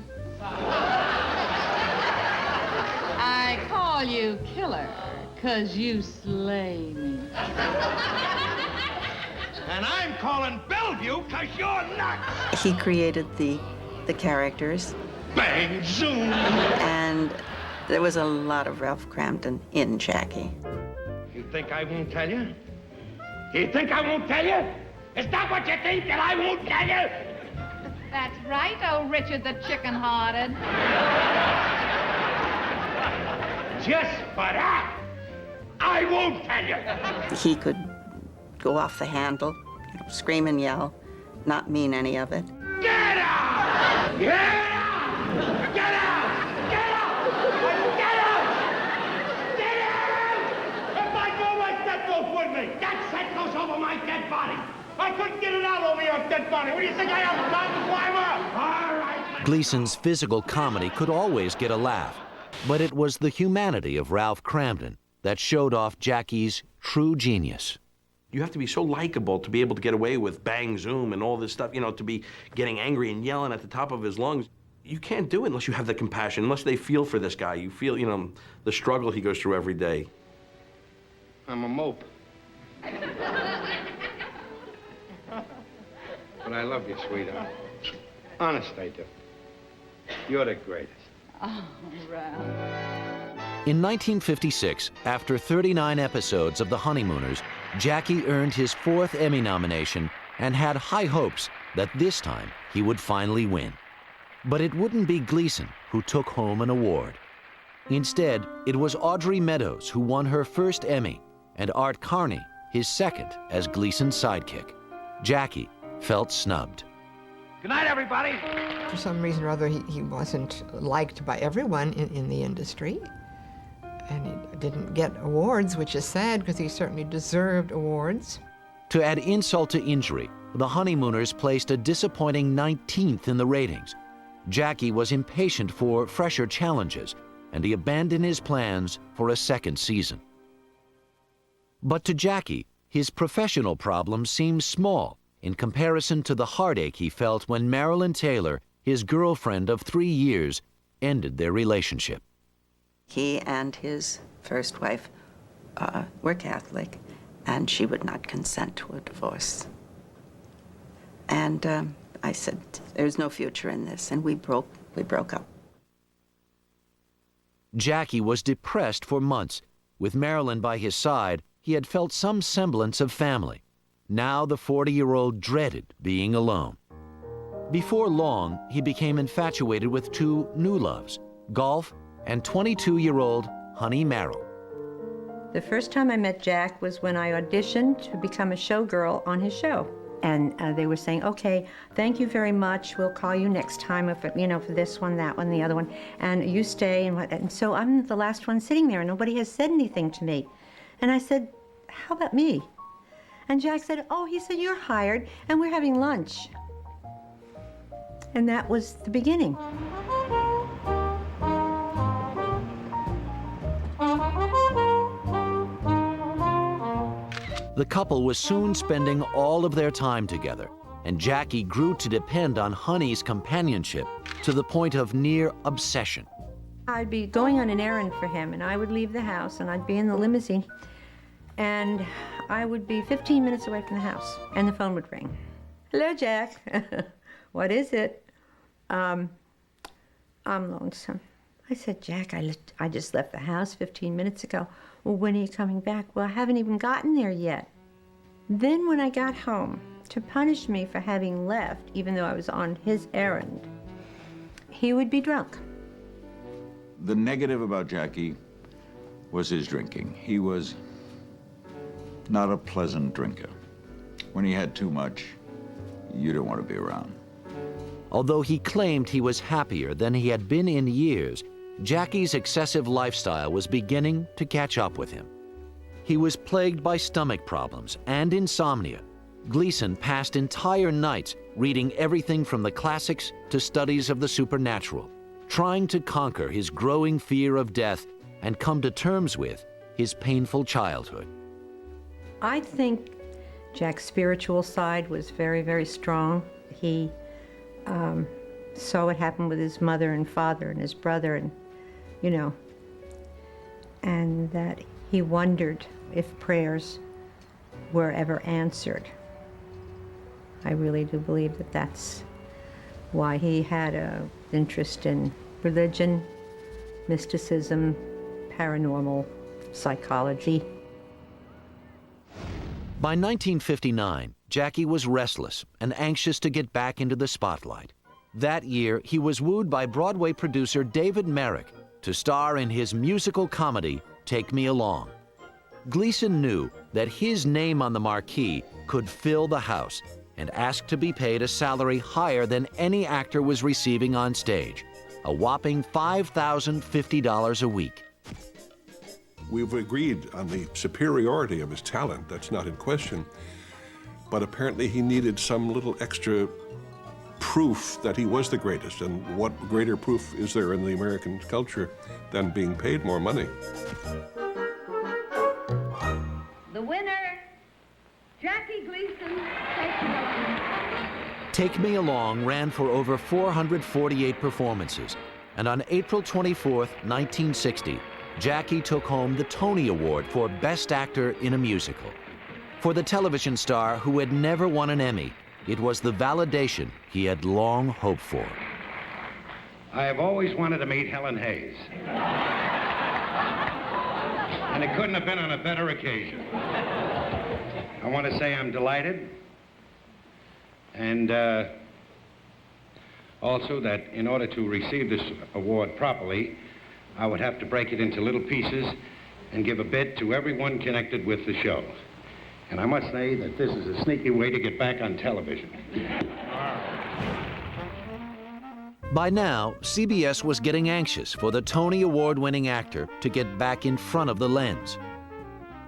I call you killer, 'cause you slay me. And I'm calling Bellevue 'cause you're nuts. He created the characters. Bang, zoom. And there was a lot of Ralph Cramden in Jackie. You think I won't tell you? You think I won't tell you? Is that what you think, that I won't tell you? That's right, oh Richard the chicken-hearted. Just for that, I won't tell you. He could go off the handle, scream and yell, not mean any of it. Get out! Get out! Get out! Get out! Get out! Get out! If I go like that goes with me. That set goes over my dead body. I couldn't get it out over your dead body. What do you think I am, time to climb up? All right. Gleason's physical comedy could always get a laugh, but it was the humanity of Ralph Cramden that showed off Jackie's true genius. You have to be so likable to be able to get away with bang, zoom, and all this stuff, to be getting angry and yelling at the top of his lungs. You can't do it unless you have the compassion, unless they feel for this guy. You feel, the struggle he goes through every day. I'm a mope. But I love you, sweetheart. Honest, I do. You're the greatest. Oh, Ralph. In 1956, after 39 episodes of The Honeymooners, Jackie earned his 4th Emmy nomination and had high hopes that this time he would finally win. But it wouldn't be Gleason who took home an award. Instead, it was Audrey Meadows who won her first Emmy, and Art Carney his second as Gleason's sidekick. Jackie felt snubbed. Good night, everybody. For some reason or other, he wasn't liked by everyone in the industry. And he didn't get awards, which is sad because he certainly deserved awards. To add insult to injury, The Honeymooners placed a disappointing 19th in the ratings. Jackie was impatient for fresher challenges, and he abandoned his plans for a second season. But to Jackie, his professional problems seemed small in comparison to the heartache he felt when Marilyn Taylor, his girlfriend of 3 years, ended their relationship. He and his first wife were Catholic, and she would not consent to a divorce. And I said, there's no future in this, and we broke up. Jackie was depressed for months. With Marilyn by his side, he had felt some semblance of family. Now the 40-year-old dreaded being alone. Before long, he became infatuated with 2 new loves, golf and 22-year-old Honey Merrill. The first time I met Jack was when I auditioned to become a showgirl on his show. And they were saying, okay, thank you very much. We'll call you next time for this one, that one, the other one. And you stay. And so I'm the last one sitting there, and nobody has said anything to me. And I said, how about me? And Jack said, oh, he said, you're hired, and we're having lunch. And that was the beginning. The couple was soon spending all of their time together, and Jackie grew to depend on Honey's companionship to the point of near obsession. I'd be going on an errand for him, and I would leave the house, and I'd be in the limousine, and I would be 15 minutes away from the house, and the phone would ring. Hello, Jack. What is it? I'm lonesome. I said, Jack, I just left the house 15 minutes ago. Well, when are you coming back? Well, I haven't even gotten there yet. Then when I got home, to punish me for having left, even though I was on his errand, he would be drunk. The negative about Jackie was his drinking. He was not a pleasant drinker. When he had too much, you didn't want to be around. Although he claimed he was happier than he had been in years, Jackie's excessive lifestyle was beginning to catch up with him. He was plagued by stomach problems and insomnia. Gleason passed entire nights reading everything from the classics to studies of the supernatural, trying to conquer his growing fear of death and come to terms with his painful childhood. I think Jack's spiritual side was very, very strong. He saw what happened with his mother and father and his brother, and and that he wondered if prayers were ever answered. I really do believe that that's why he had an interest in religion, mysticism, paranormal psychology. By 1959, Jackie was restless and anxious to get back into the spotlight. That year, he was wooed by Broadway producer David Merrick to star in his musical comedy, Take Me Along. Gleason knew that his name on the marquee could fill the house and asked to be paid a salary higher than any actor was receiving on stage, a whopping $5,050 a week. We've agreed on the superiority of his talent, that's not in question, but apparently he needed some little extra proof that he was the greatest, and what greater proof is there in the American culture than being paid more money? The winner, Jackie Gleason, Take Me Along. Take Me Along ran for over 448 performances, and on April 24, 1960, Jackie took home the Tony Award for Best Actor in a Musical. For the television star who had never won an Emmy, it was the validation he had long hoped for. I have always wanted to meet Helen Hayes. And it couldn't have been on a better occasion. I want to say I'm delighted. And also that in order to receive this award properly, I would have to break it into little pieces and give a bit to everyone connected with the show. And I must say that this is a sneaky way to get back on television. By now, CBS was getting anxious for the Tony Award-winning actor to get back in front of the lens.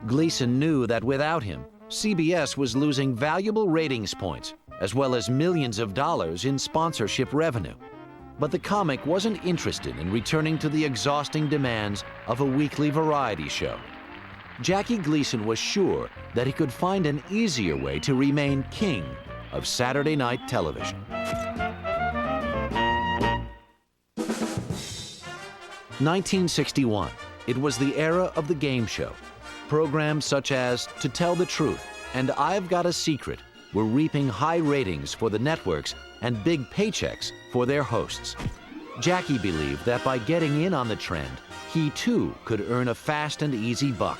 Gleason knew that without him, CBS was losing valuable ratings points, as well as millions of dollars in sponsorship revenue. But the comic wasn't interested in returning to the exhausting demands of a weekly variety show. Jackie Gleason was sure that he could find an easier way to remain king of Saturday night television. 1961. It was the era of the game show. Programs such as To Tell the Truth and I've Got a Secret were reaping high ratings for the networks and big paychecks for their hosts. Jackie believed that by getting in on the trend, he too could earn a fast and easy buck.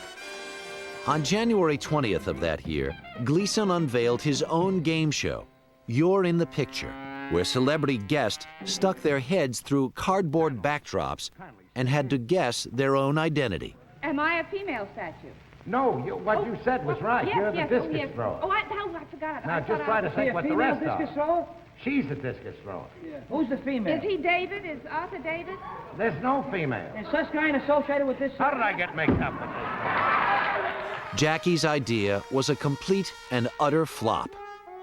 On January 20th of that year, Gleason unveiled his own game show, You're in the Picture, where celebrity guests stuck their heads through cardboard backdrops and had to guess their own identity. Am I a female statue? No, what you said was right. Yes, You're the yes, discus thrower. Oh, I forgot. Now, just try to think what the rest are. She's the discus thrower. Yeah. Who's the female? Is he David? Is Arthur David? There's no female. Is such kind associated with this? How did I get mixed up with this? Jackie's idea was a complete and utter flop.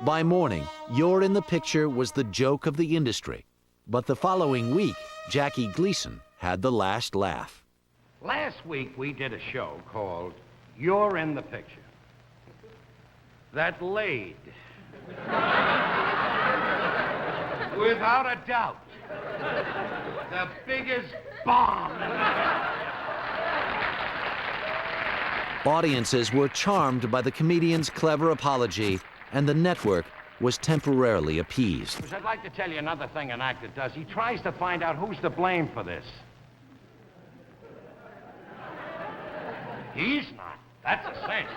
By morning, You're in the Picture was the joke of the industry. But the following week, Jackie Gleason had the last laugh. Last week, we did a show called You're in the Picture. That laid, without a doubt, the biggest bomb. Audiences were charmed by the comedian's clever apology, and the network was temporarily appeased. I'd like to tell you another thing an actor does. He tries to find out who's to blame for this. He's not. That's a cinch.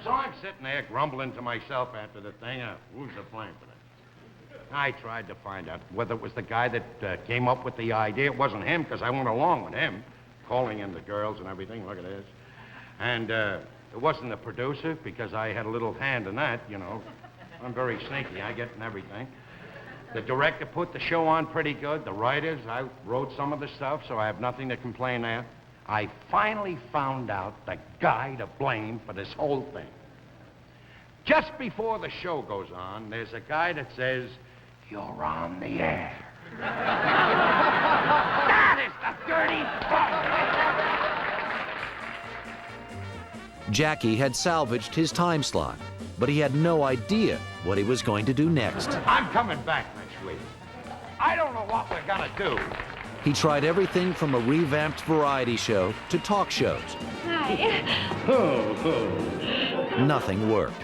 So I'm sitting there grumbling to myself after the thing. Who's to blame for this? I tried to find out whether it was the guy that came up with the idea. It wasn't him, because I went along with him, calling in the girls and everything. Look at this. And it wasn't the producer, because I had a little hand in that, you know. I'm very sneaky. I get in everything. The director put the show on pretty good. The writers, I wrote some of the stuff, so I have nothing to complain there. I finally found out the guy to blame for this whole thing. Just before the show goes on, there's a guy that says, "You're on the air." That is the dirty bug. Jackie had salvaged his time slot, but he had no idea what he was going to do next. I'm coming back next week. I don't know what we're gonna do. He tried everything from a revamped variety show to talk shows. Hi. Nothing worked.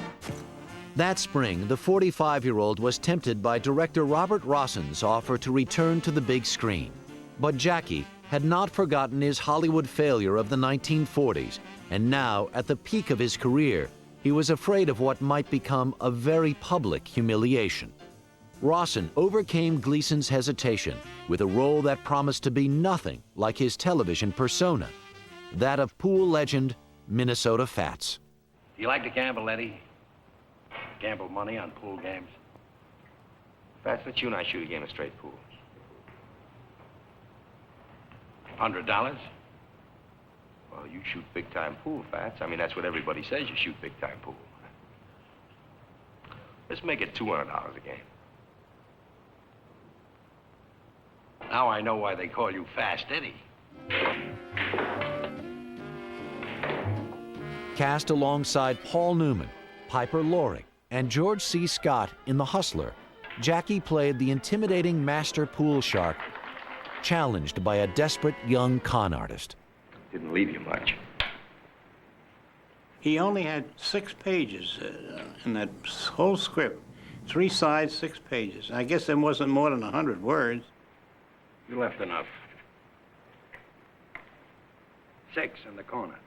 That spring, the 45-year-old was tempted by director Robert Rosson's offer to return to the big screen. But Jackie had not forgotten his Hollywood failure of the 1940s, and now, at the peak of his career, he was afraid of what might become a very public humiliation. Rosson overcame Gleason's hesitation with a role that promised to be nothing like his television persona, that of pool legend Minnesota Fats. Do you like to gamble, Eddie? Gamble money on pool games? Fats, let you and I shoot a game of straight pool. $100? Well, you shoot big-time pool, Fats. I mean, that's what everybody says, you shoot big-time pool. Let's make it $200 a game. Now I know why they call you Fast Eddie. Cast alongside Paul Newman, Piper Laurie, and George C. Scott in The Hustler, Jackie played the intimidating master pool shark, challenged by a desperate young con artist. Didn't leave you much. He only had 6 pages in that whole script. 3 sides, 6 pages. I guess there wasn't more than 100 words. You left enough. 6 in the corner.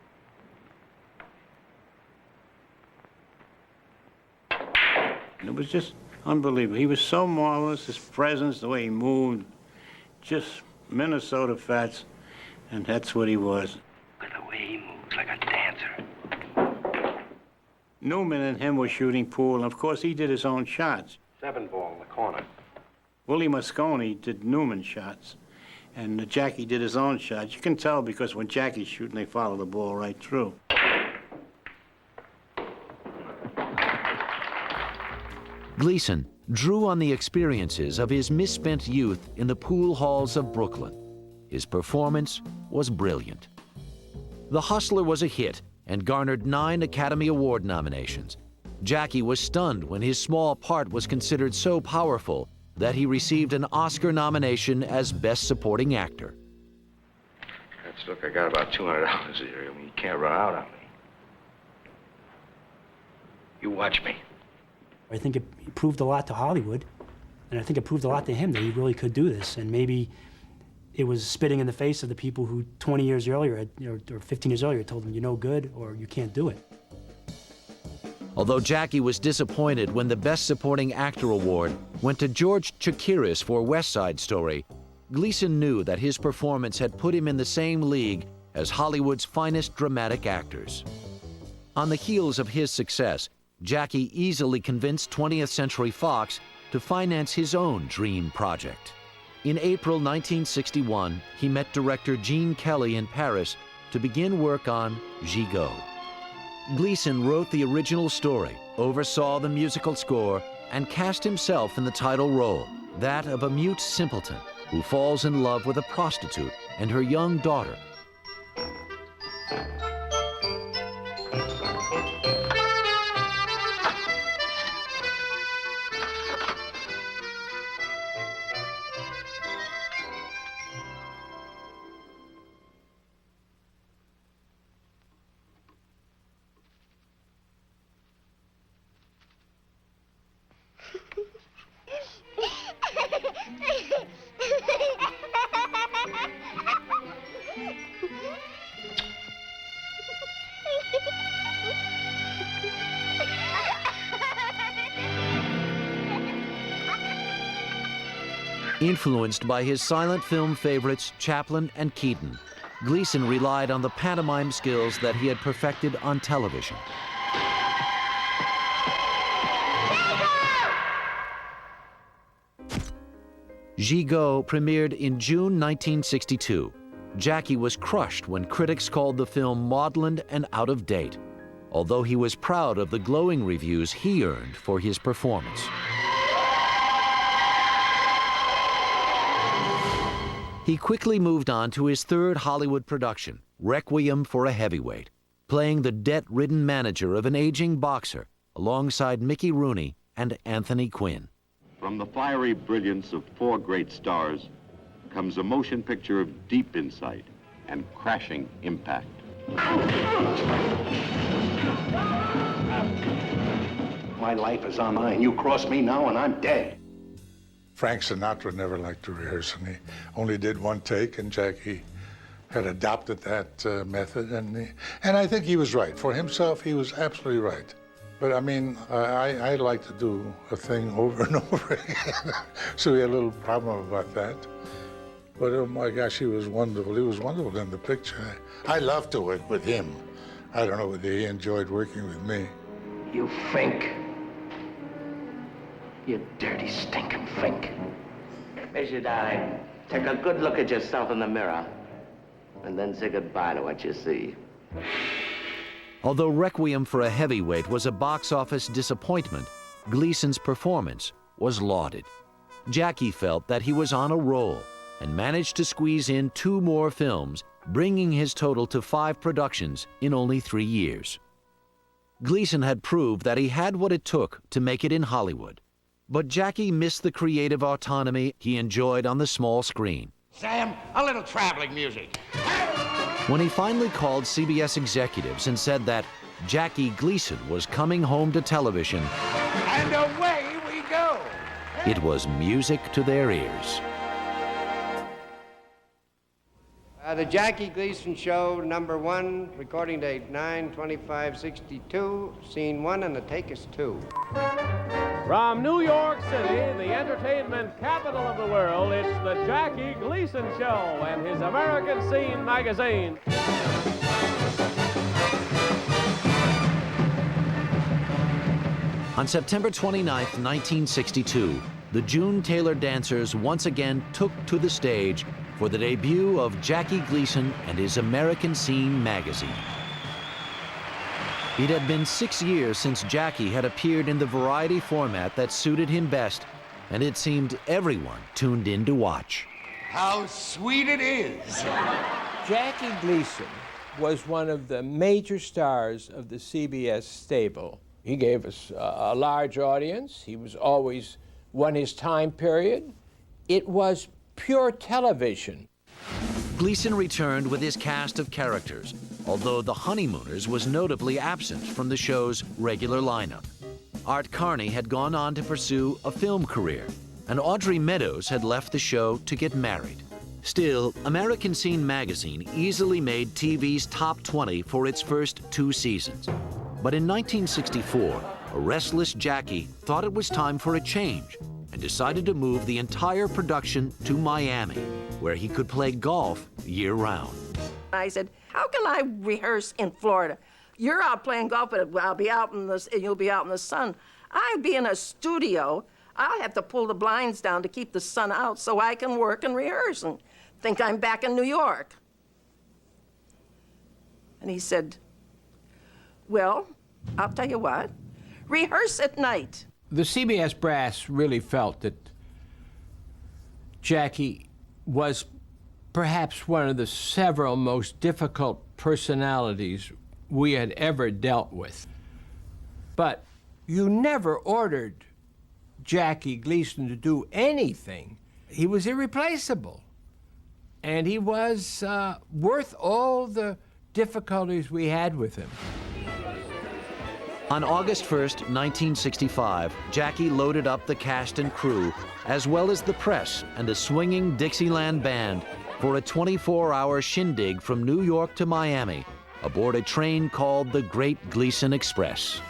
It was just unbelievable. He was so marvelous, his presence, the way he moved, just Minnesota Fats, and that's what he was. Look at the way he moves, like a dancer. Newman and him were shooting pool, and of course he did his own shots. 7-ball in the corner. Willie Moscone did Newman's shots, and Jackie did his own shots. You can tell because when Jackie's shooting, they follow the ball right through. Gleason drew on the experiences of his misspent youth in the pool halls of Brooklyn. His performance was brilliant. The Hustler was a hit and garnered 9 Academy Award nominations. Jackie was stunned when his small part was considered so powerful that he received an Oscar nomination as Best Supporting Actor. Look, I got about $200 here. I mean, you can't run out on me. You watch me. I think it proved a lot to Hollywood, and I think it proved a lot to him that he really could do this. And maybe it was spitting in the face of the people who 20 years earlier, or 15 years earlier, told him, you're no good or you can't do it. Although Jackie was disappointed when the Best Supporting Actor award went to George Chakiris for West Side Story, Gleason knew that his performance had put him in the same league as Hollywood's finest dramatic actors. On the heels of his success, Jackie easily convinced 20th Century Fox to finance his own dream project. In April 1961, he met director Gene Kelly in Paris to begin work on Gigot. Gleason wrote the original story, oversaw the musical score, and cast himself in the title role, that of a mute simpleton who falls in love with a prostitute and her young daughter. Influenced by his silent film favorites Chaplin and Keaton, Gleason relied on the pantomime skills that he had perfected on television. Gigot premiered in June 1962. Jackie was crushed when critics called the film maudlin and out of date, although he was proud of the glowing reviews he earned for his performance. He quickly moved on to his third Hollywood production, Requiem for a Heavyweight, playing the debt-ridden manager of an aging boxer alongside Mickey Rooney and Anthony Quinn. From the fiery brilliance of 4 great stars comes a motion picture of deep insight and crashing impact. My life is on mine. You cross me now and I'm dead. Frank Sinatra never liked to rehearse, and he only did 1 take, and Jackie had adopted that method, and I think he was right. For himself, he was absolutely right. But I mean, I like to do a thing over and over again, so we had a little problem about that. But oh my gosh, he was wonderful. He was wonderful in the picture. I love to work with him. I don't know whether he enjoyed working with me. You think. You dirty, stinking fink. Monsieur, darling, take a good look at yourself in the mirror, and then say goodbye to what you see. Although Requiem for a Heavyweight was a box office disappointment, Gleason's performance was lauded. Jackie felt that he was on a roll and managed to squeeze in 2 more films, bringing his total to 5 productions in only 3 years. Gleason had proved that he had what it took to make it in Hollywood. But Jackie missed the creative autonomy he enjoyed on the small screen. Sam, a little traveling music. When he finally called CBS executives and said that Jackie Gleason was coming home to television, And away we go. it was music to their ears. The Jackie Gleason Show, number 1, recording date 9/25/62, scene 1, and the take is 2. From New York City, the entertainment capital of the world, it's the Jackie Gleason Show and his American Scene magazine. On September 29, 1962, the June Taylor Dancers once again took to the stage for the debut of Jackie Gleason and his American Scene magazine. It had been 6 years since Jackie had appeared in the variety format that suited him best, and it seemed everyone tuned in to watch. How sweet it is! Jackie Gleason was one of the major stars of the CBS stable. He gave us a large audience. He was always won his time period. It was pure television. Gleason returned with his cast of characters, although The Honeymooners was notably absent from the show's regular lineup. Art Carney had gone on to pursue a film career, and Audrey Meadows had left the show to get married. Still, American Scene magazine easily made TV's top 20 for its first 2 seasons. But in 1964, a restless Jackie thought it was time for a change and decided to move the entire production to Miami, where he could play golf year-round. I said, how can I rehearse in Florida? You're out playing golf, but I'll be out in the, you'll be out in the sun. I'll be in a studio. I'll have to pull the blinds down to keep the sun out so I can work and rehearse and think I'm back in New York. And he said, well, I'll tell you what, rehearse at night. The CBS brass really felt that Jackie was perhaps one of the several most difficult personalities we had ever dealt with. But you never ordered Jackie Gleason to do anything. He was irreplaceable. And he was worth all the difficulties we had with him. On August 1st, 1965, Jackie loaded up the cast and crew, as well as the press and a swinging Dixieland band, for a 24-hour shindig from New York to Miami, aboard a train called the Great Gleason Express.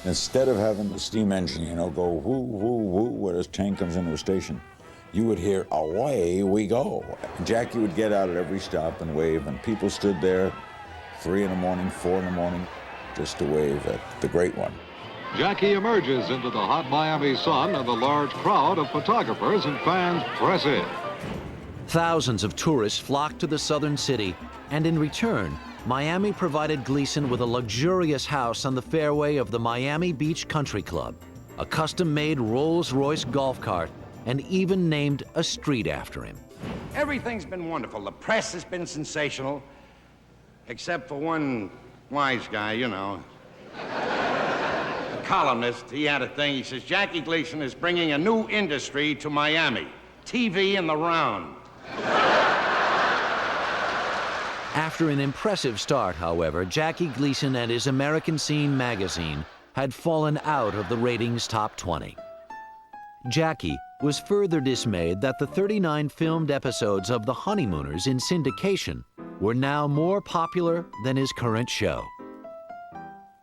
Instead of having the steam engine, you know, go whoo, whoo, whoo, when a train comes into a station, you would hear, away we go. And Jackie would get out at every stop and wave, and people stood there 3 in the morning, 4 in the morning, just to wave at the great one. Jackie emerges into the hot Miami sun, and the large crowd of photographers and fans press in. Thousands of tourists flocked to the southern city, and in return, Miami provided Gleason with a luxurious house on the fairway of the Miami Beach Country Club, a custom-made Rolls-Royce golf cart, and even named a street after him. Everything's been wonderful. The press has been sensational, except for one wise guy, you know. A columnist, he had a thing. He says, Jackie Gleason is bringing a new industry to Miami. TV in the round. After an impressive start, however, Jackie Gleason and his American Scene magazine had fallen out of the ratings top 20. Jackie was further dismayed that the 39 filmed episodes of The Honeymooners in syndication were now more popular than his current show.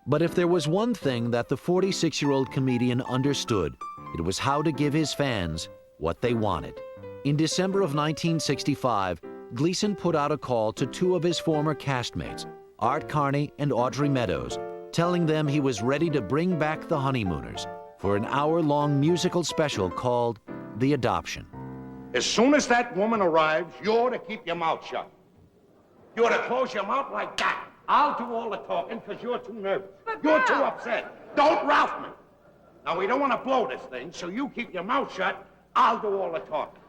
But if there was one thing that the 46-year-old comedian understood, it was how to give his fans what they wanted. In December of 1965, Gleason put out a call to 2 of his former castmates, Art Carney and Audrey Meadows, telling them he was ready to bring back The Honeymooners for an hour-long musical special called The Adoption. As soon as that woman arrives, you're to keep your mouth shut. You're to close your mouth like that. I'll do all the talking because you're too nervous. You're too upset. Don't Ralph me. Now, we don't want to blow this thing, so you keep your mouth shut. I'll do all the talking.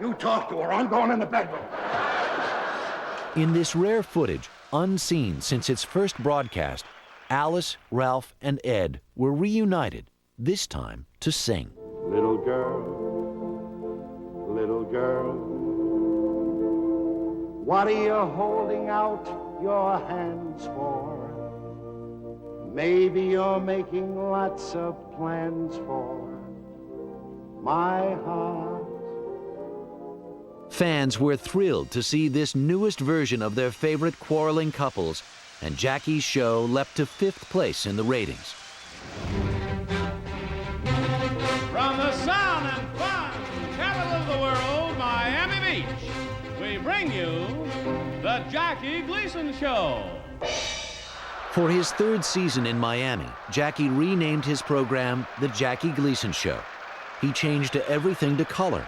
You talk to her. I'm going in the bedroom. In this rare footage, unseen since its first broadcast, Alice, Ralph, and Ed were reunited, this time to sing. Little girl, what are you holding out your hands for? Maybe you're making lots of plans for my heart. Fans were thrilled to see this newest version of their favorite quarreling couples and Jackie's show leapt to 5th place in the ratings. From the sound and fun capital of the world, Miami Beach, we bring you the Jackie Gleason Show. For his 3rd season in Miami, Jackie renamed his program The Jackie Gleason Show. He changed everything to color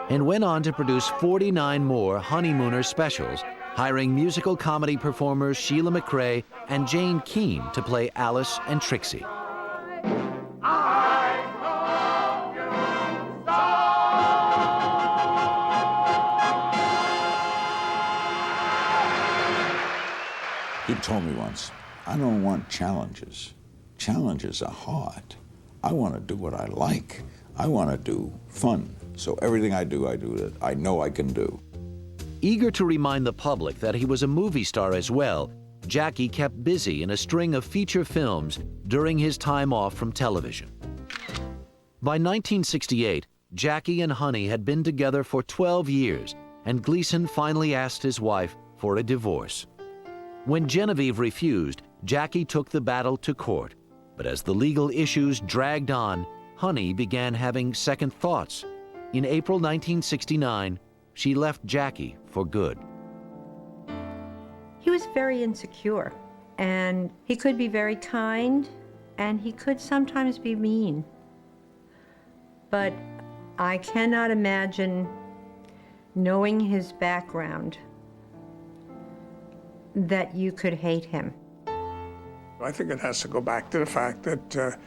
and went on to produce 49 more Honeymooner specials, hiring musical comedy performers Sheila McRae and Jane Keane to play Alice and Trixie. He told me once, I don't want challenges. Challenges are hard. I want to do what I like. I want to do fun. So everything I do that I know I can do. Eager to remind the public that he was a movie star as well, Jackie kept busy in a string of feature films during his time off from television. By 1968, Jackie and Honey had been together for 12 years, and Gleason finally asked his wife for a divorce. When Genevieve refused, Jackie took the battle to court. But as the legal issues dragged on, Honey began having second thoughts. In April 1969, she left Jackie for good. He was very insecure, and he could be very kind, and he could sometimes be mean. But I cannot imagine, knowing his background, that you could hate him. I think it has to go back to the fact that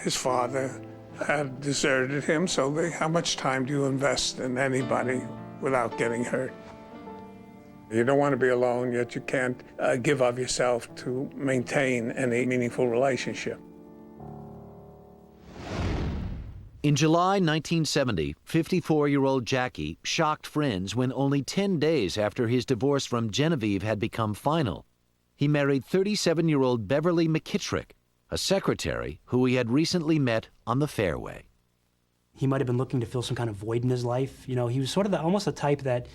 his father had deserted him, so how much time do you invest in anybody without getting hurt? You don't want to be alone, yet you can't give of yourself to maintain any meaningful relationship. In July 1970, 54-year-old Jackie shocked friends when only 10 days after his divorce from Genevieve had become final, he married 37-year-old Beverly McKittrick, a secretary who he had recently met on the fairway. He might have been looking to fill some kind of void in his life. You know, he was sort of almost the type that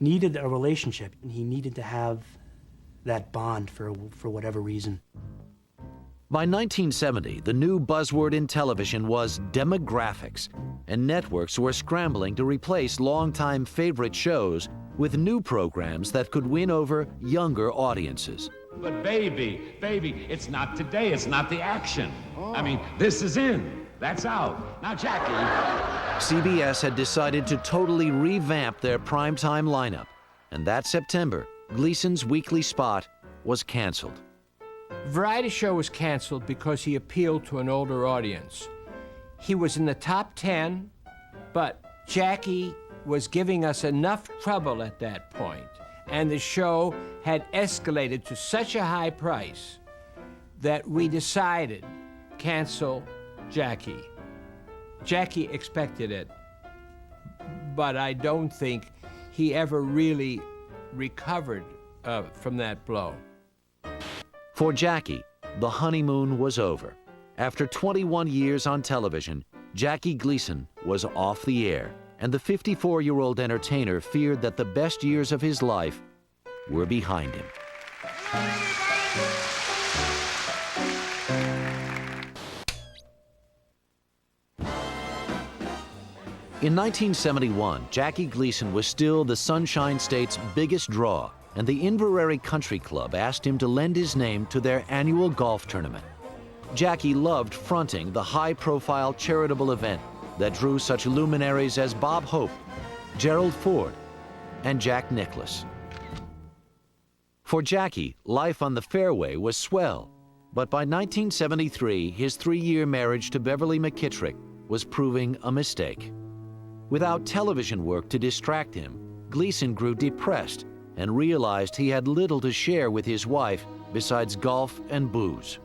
needed a relationship, and he needed to have that bond for whatever reason. By 1970, the new buzzword in television was demographics, and networks were scrambling to replace longtime favorite shows with new programs that could win over younger audiences. But baby, it's not today, it's not the action. I mean, this is in, that's out. Now, Jackie. CBS had decided to totally revamp their primetime lineup, and that September, Gleason's weekly spot was canceled. Variety show was canceled because he appealed to an older audience. He was in the top 10, but Jackie was giving us enough trouble at that point, and the show had escalated to such a high price that we decided cancel Jackie. Jackie expected it, but I don't think he ever really recovered from that blow. For Jackie, the honeymoon was over. After 21 years on television, Jackie Gleason was off the air, and the 54-year-old entertainer feared that the best years of his life were behind him. In 1971, Jackie Gleason was still the Sunshine State's biggest draw, and the Inverary Country Club asked him to lend his name to their annual golf tournament. Jackie loved fronting the high-profile charitable event that drew such luminaries as Bob Hope, Gerald Ford, and Jack Nicklaus. For Jackie, life on the fairway was swell, but by 1973, his 3-year marriage to Beverly McKittrick was proving a mistake. Without television work to distract him, Gleason grew depressed and realized he had little to share with his wife besides golf and booze.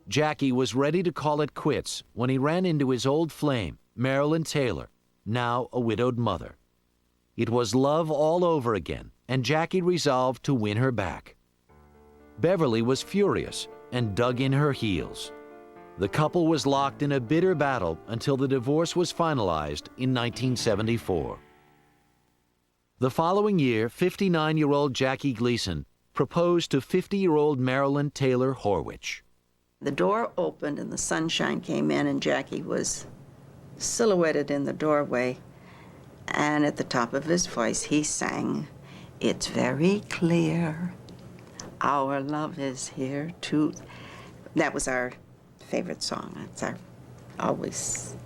Jackie was ready to call it quits when he ran into his old flame, Marilyn Taylor, now a widowed mother. It was love all over again, and Jackie resolved to win her back. Beverly was furious and dug in her heels. The couple was locked in a bitter battle until the divorce was finalized in 1974. The following year, 59-year-old Jackie Gleason proposed to 50-year-old Marilyn Taylor Horwich. The door opened and the sunshine came in, and Jackie was silhouetted in the doorway. And at the top of his voice, he sang, "It's very clear, our love is here too." That was our favorite song. That's our always.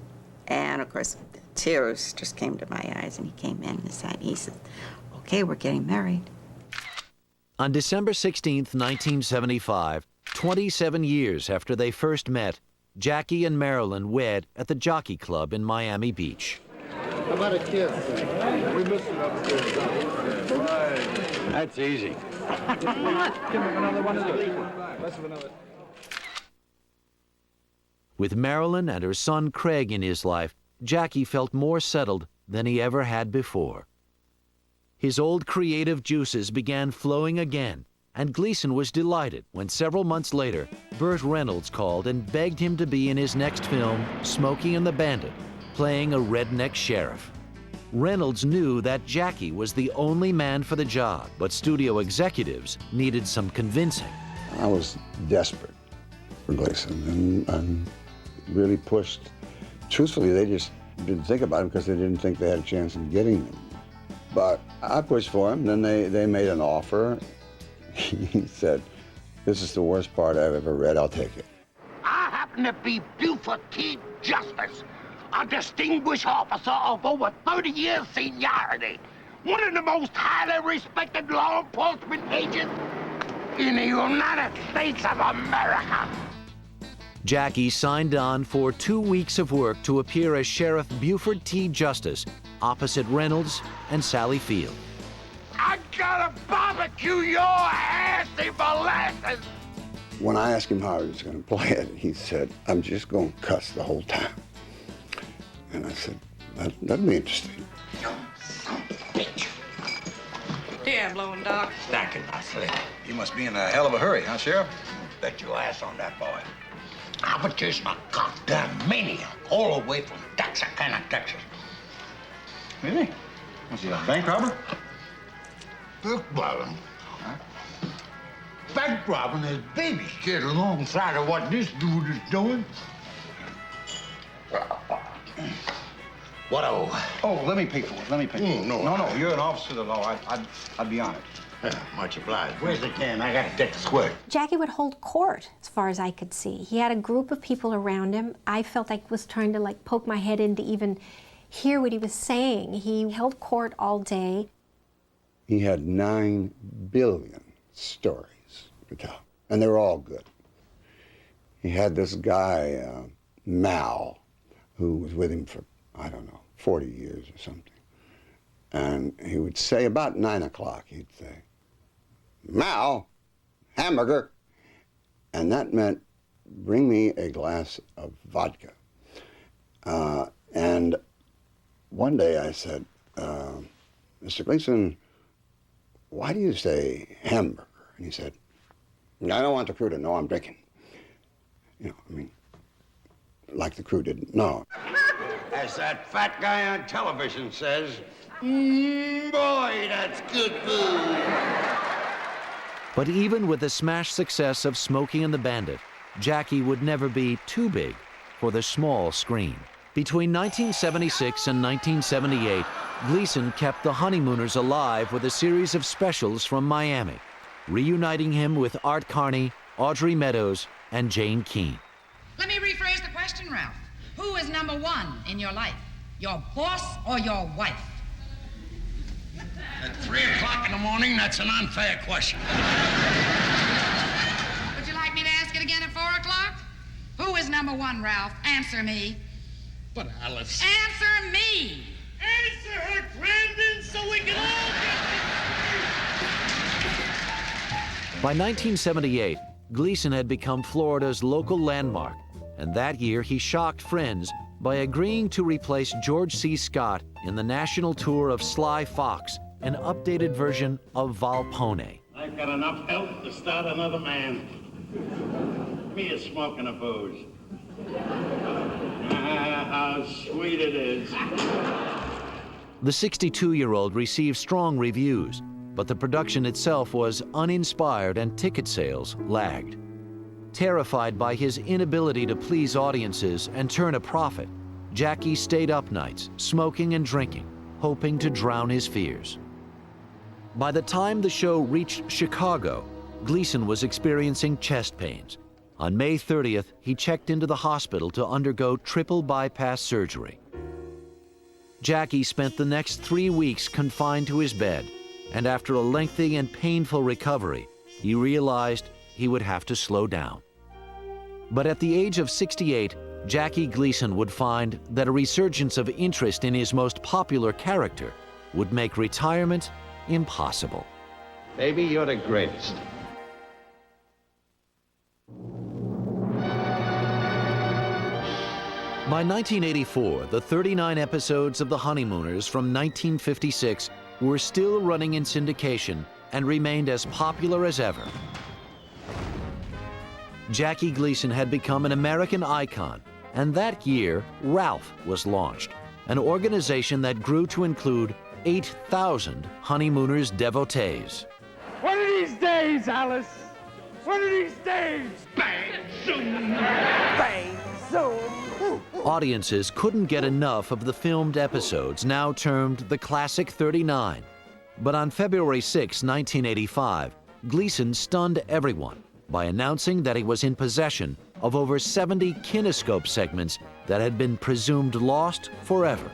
And of course, tears just came to my eyes, and he came in and he said, "Okay, we're getting married." On December 16th, 1975, 27 years after they first met, Jackie and Marilyn wed at the Jockey Club in Miami Beach. How about a kiss? We missed it upstairs. That's easy. Give him another one of those. Let's have another. With Marilyn and her son Craig in his life, Jackie felt more settled than he ever had before. His old creative juices began flowing again, and Gleason was delighted when several months later, Burt Reynolds called and begged him to be in his next film, Smokey and the Bandit, playing a redneck sheriff. Reynolds knew that Jackie was the only man for the job, but studio executives needed some convincing. I was desperate for Gleason and really pushed. Truthfully, they just didn't think about him because they didn't think they had a chance of getting him. But I pushed for him, then they made an offer. He said, "This is the worst part I've ever read, I'll take it." I happen to be Buford T. Justice, a distinguished officer of over 30 years seniority, one of the most highly respected law enforcement agents in the United States of America. Jackie signed on for 2 weeks of work to appear as Sheriff Buford T. Justice opposite Reynolds and Sally Field. I gotta barbecue your assy molasses. When I asked him how he was going to play it, he said, "I'm just going to cuss the whole time." And I said, that'd be interesting. Yeah, blowing dog. Stacking, I say. You must be in a hell of a hurry, huh, Sheriff? Bet your ass on that boy. I was just a goddamn maniac all the way from Texarkana, Texas. Really? Was he a bank robber? Bank robbing? Huh? Bank robbing is baby shit alongside of what this dude is doing. What Oh, let me pay for it. Let me pay for it. No, you're an officer of the law. I'd be honored. Yeah, much obliged. Where's the can? I gotta take the squirt. Jackie would hold court, as far as I could see. He had a group of people around him. I felt like I was trying to poke my head in to even hear what he was saying. He held court all day. He had 9 billion stories to tell, and they were all good. He had this guy, Mal, who was with him for, 40 years or something. And he would say, about 9 o'clock, he'd say, "Mal, hamburger." And that meant, bring me a glass of vodka. And one day I said, "Mr. Gleason, why do you say hamburger?" And he said, "I don't want the crew to know I'm drinking." Like the crew didn't know. As that fat guy on television says, boy, that's good food. But even with the smash success of Smokey and the Bandit, Jackie would never be too big for the small screen. Between 1976 and 1978, Gleason kept the honeymooners alive with a series of specials from Miami, reuniting him with Art Carney, Audrey Meadows, and Jane Keane. Let me rephrase the question, Ralph. Who is number one in your life? Your boss or your wife? At 3 o'clock in the morning, that's an unfair question. Would you like me to ask it again at 4 o'clock? Who is number one, Ralph? Answer me. But Alice... Answer me! Answer her, Brandon, so we can all get... By 1978, Gleason had become Florida's local landmark, and that year he shocked friends by agreeing to replace George C. Scott in the national tour of Sly Fox, an updated version of Valpone. I've got enough help to start another man. Me is smoking a booze. How sweet it is. The 62-year-old received strong reviews, but the production itself was uninspired and ticket sales lagged. Terrified by his inability to please audiences and turn a profit, Jackie stayed up nights, smoking and drinking, hoping to drown his fears. By the time the show reached Chicago, Gleason was experiencing chest pains. On May 30th, he checked into the hospital to undergo triple bypass surgery. Jackie spent the next 3 weeks confined to his bed, and after a lengthy and painful recovery, he realized he would have to slow down. But at the age of 68, Jackie Gleason would find that a resurgence of interest in his most popular character would make retirement impossible. Baby, you're the greatest. By 1984, the 39 episodes of The Honeymooners from 1956 were still running in syndication and remained as popular as ever. Jackie Gleason had become an American icon, and that year, Ralph was launched, an organization that grew to include 8,000 Honeymooners devotees. One of these days, Alice. One of these days. Bang, zoom. Bang, zoom. Audiences couldn't get enough of the filmed episodes, now termed the Classic 39. But on February 6, 1985, Gleason stunned everyone by announcing that he was in possession of over 70 kinescope segments that had been presumed lost forever.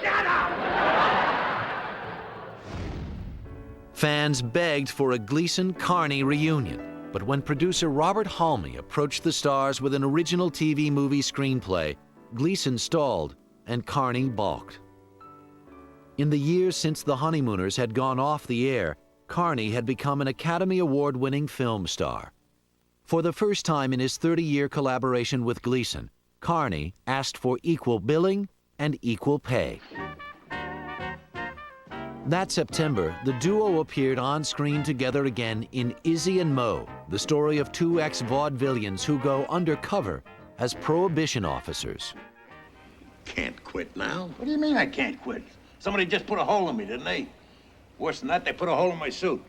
Shut up! Fans begged for a Gleason-Carney reunion, but when producer Robert Halmy approached the stars with an original TV movie screenplay, Gleason stalled and Carney balked. In the years since The Honeymooners had gone off the air, Carney had become an Academy Award-winning film star. For the first time in his 30-year collaboration with Gleason, Carney asked for equal billing and equal pay. That September, the duo appeared on screen together again in Izzy and Mo, the story of two ex-vaudevillians who go undercover as prohibition officers. Can't quit now? What do you mean I can't quit? Somebody just put a hole in me, didn't they? Worse than that, they put a hole in my suit.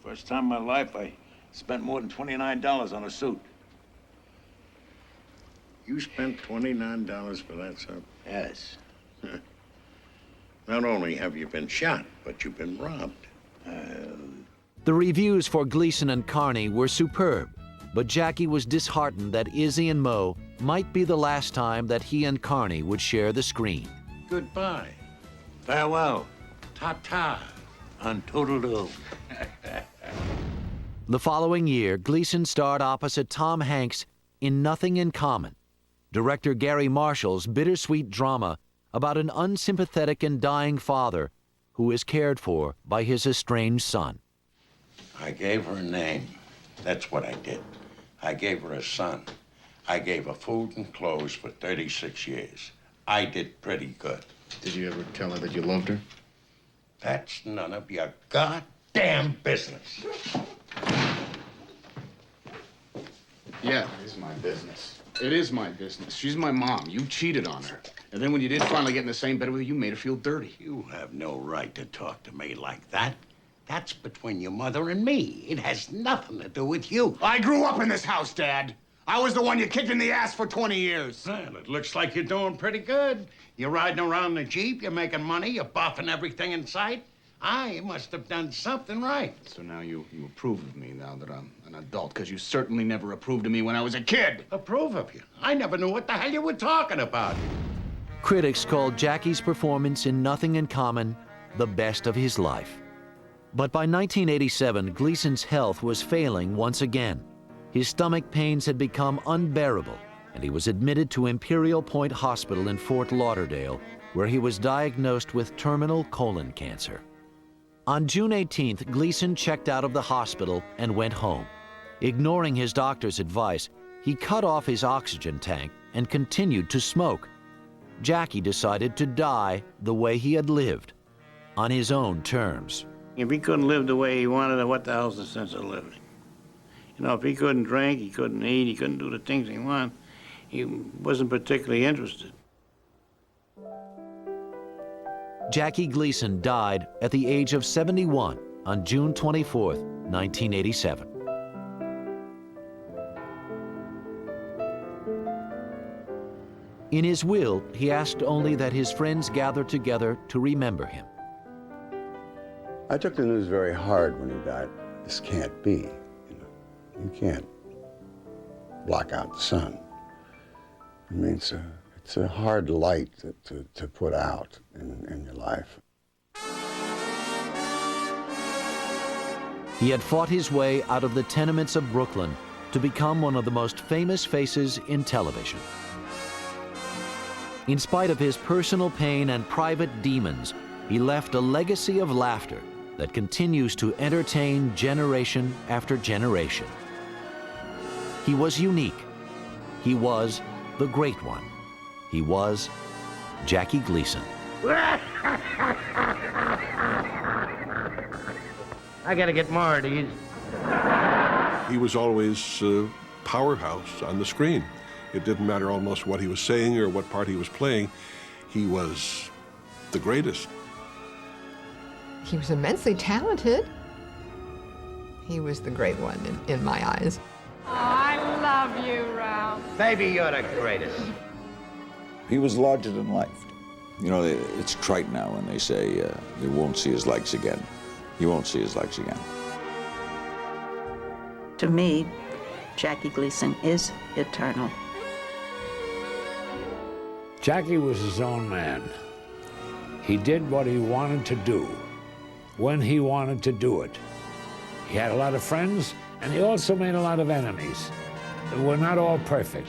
First time in my life I spent more than $29 on a suit. You spent $29 for that suit? Yes. Not only have you been shot, but you've been robbed. The reviews for Gleason and Carney were superb, but Jackie was disheartened that Izzy and Mo might be the last time that he and Carney would share the screen. Goodbye. Farewell. Ta-ta. On toodle-doo. The following year, Gleason starred opposite Tom Hanks in Nothing in Common, director Gary Marshall's bittersweet drama about an unsympathetic and dying father who is cared for by his estranged son. I gave her a name. That's what I did. I gave her a son. I gave her food and clothes for 36 years. I did pretty good. Did you ever tell her that you loved her? That's none of your goddamn business. Yeah, it is my business. It is my business. She's my mom. You cheated on her. And then when you did finally get in the same bed with her, you made her feel dirty. You have no right to talk to me like that. That's between your mother and me. It has nothing to do with you. I grew up in this house, Dad. I was the one you kicked in the ass for 20 years. Well, it looks like you're doing pretty good. You're riding around in the Jeep, you're making money, you're buffing everything in sight. I must have done something right. So now you approve of me now that I'm an adult, because you certainly never approved of me when I was a kid. Approve of you? I never knew what the hell you were talking about. Critics called Jackie's performance in Nothing in Common the best of his life. But by 1987, Gleason's health was failing once again. His stomach pains had become unbearable, and he was admitted to Imperial Point Hospital in Fort Lauderdale, where he was diagnosed with terminal colon cancer. On June 18th, Gleason checked out of the hospital and went home. Ignoring his doctor's advice, he cut off his oxygen tank and continued to smoke. Jackie decided to die the way he had lived, on his own terms. If he couldn't live the way he wanted, what the hell's the sense of living? You know, if he couldn't drink, he couldn't eat, he couldn't do the things he wanted, he wasn't particularly interested. Jackie Gleason died at the age of 71 on June 24, 1987. In his will, he asked only that his friends gather together to remember him. I took the news very hard when he died. This can't be, you know. You can't block out the sun. I mean, it's a hard light to put out in your life. He had fought his way out of the tenements of Brooklyn to become one of the most famous faces in television. In spite of his personal pain and private demons, he left a legacy of laughter that continues to entertain generation after generation. He was unique. He was the great one. He was Jackie Gleason. I gotta get more of these. He was always a powerhouse on the screen. It didn't matter almost what he was saying or what part he was playing. He was the greatest. He was immensely talented. He was the great one in my eyes. Oh, I love you, Ralph. Baby, you're the greatest. He was larger than life. You know, it's trite now when they say they won't see his legs again. You won't see his legs again. To me, Jackie Gleason is eternal. Jackie was his own man. He did what he wanted to do, when he wanted to do it. He had a lot of friends, and he also made a lot of enemies. We're not all perfect.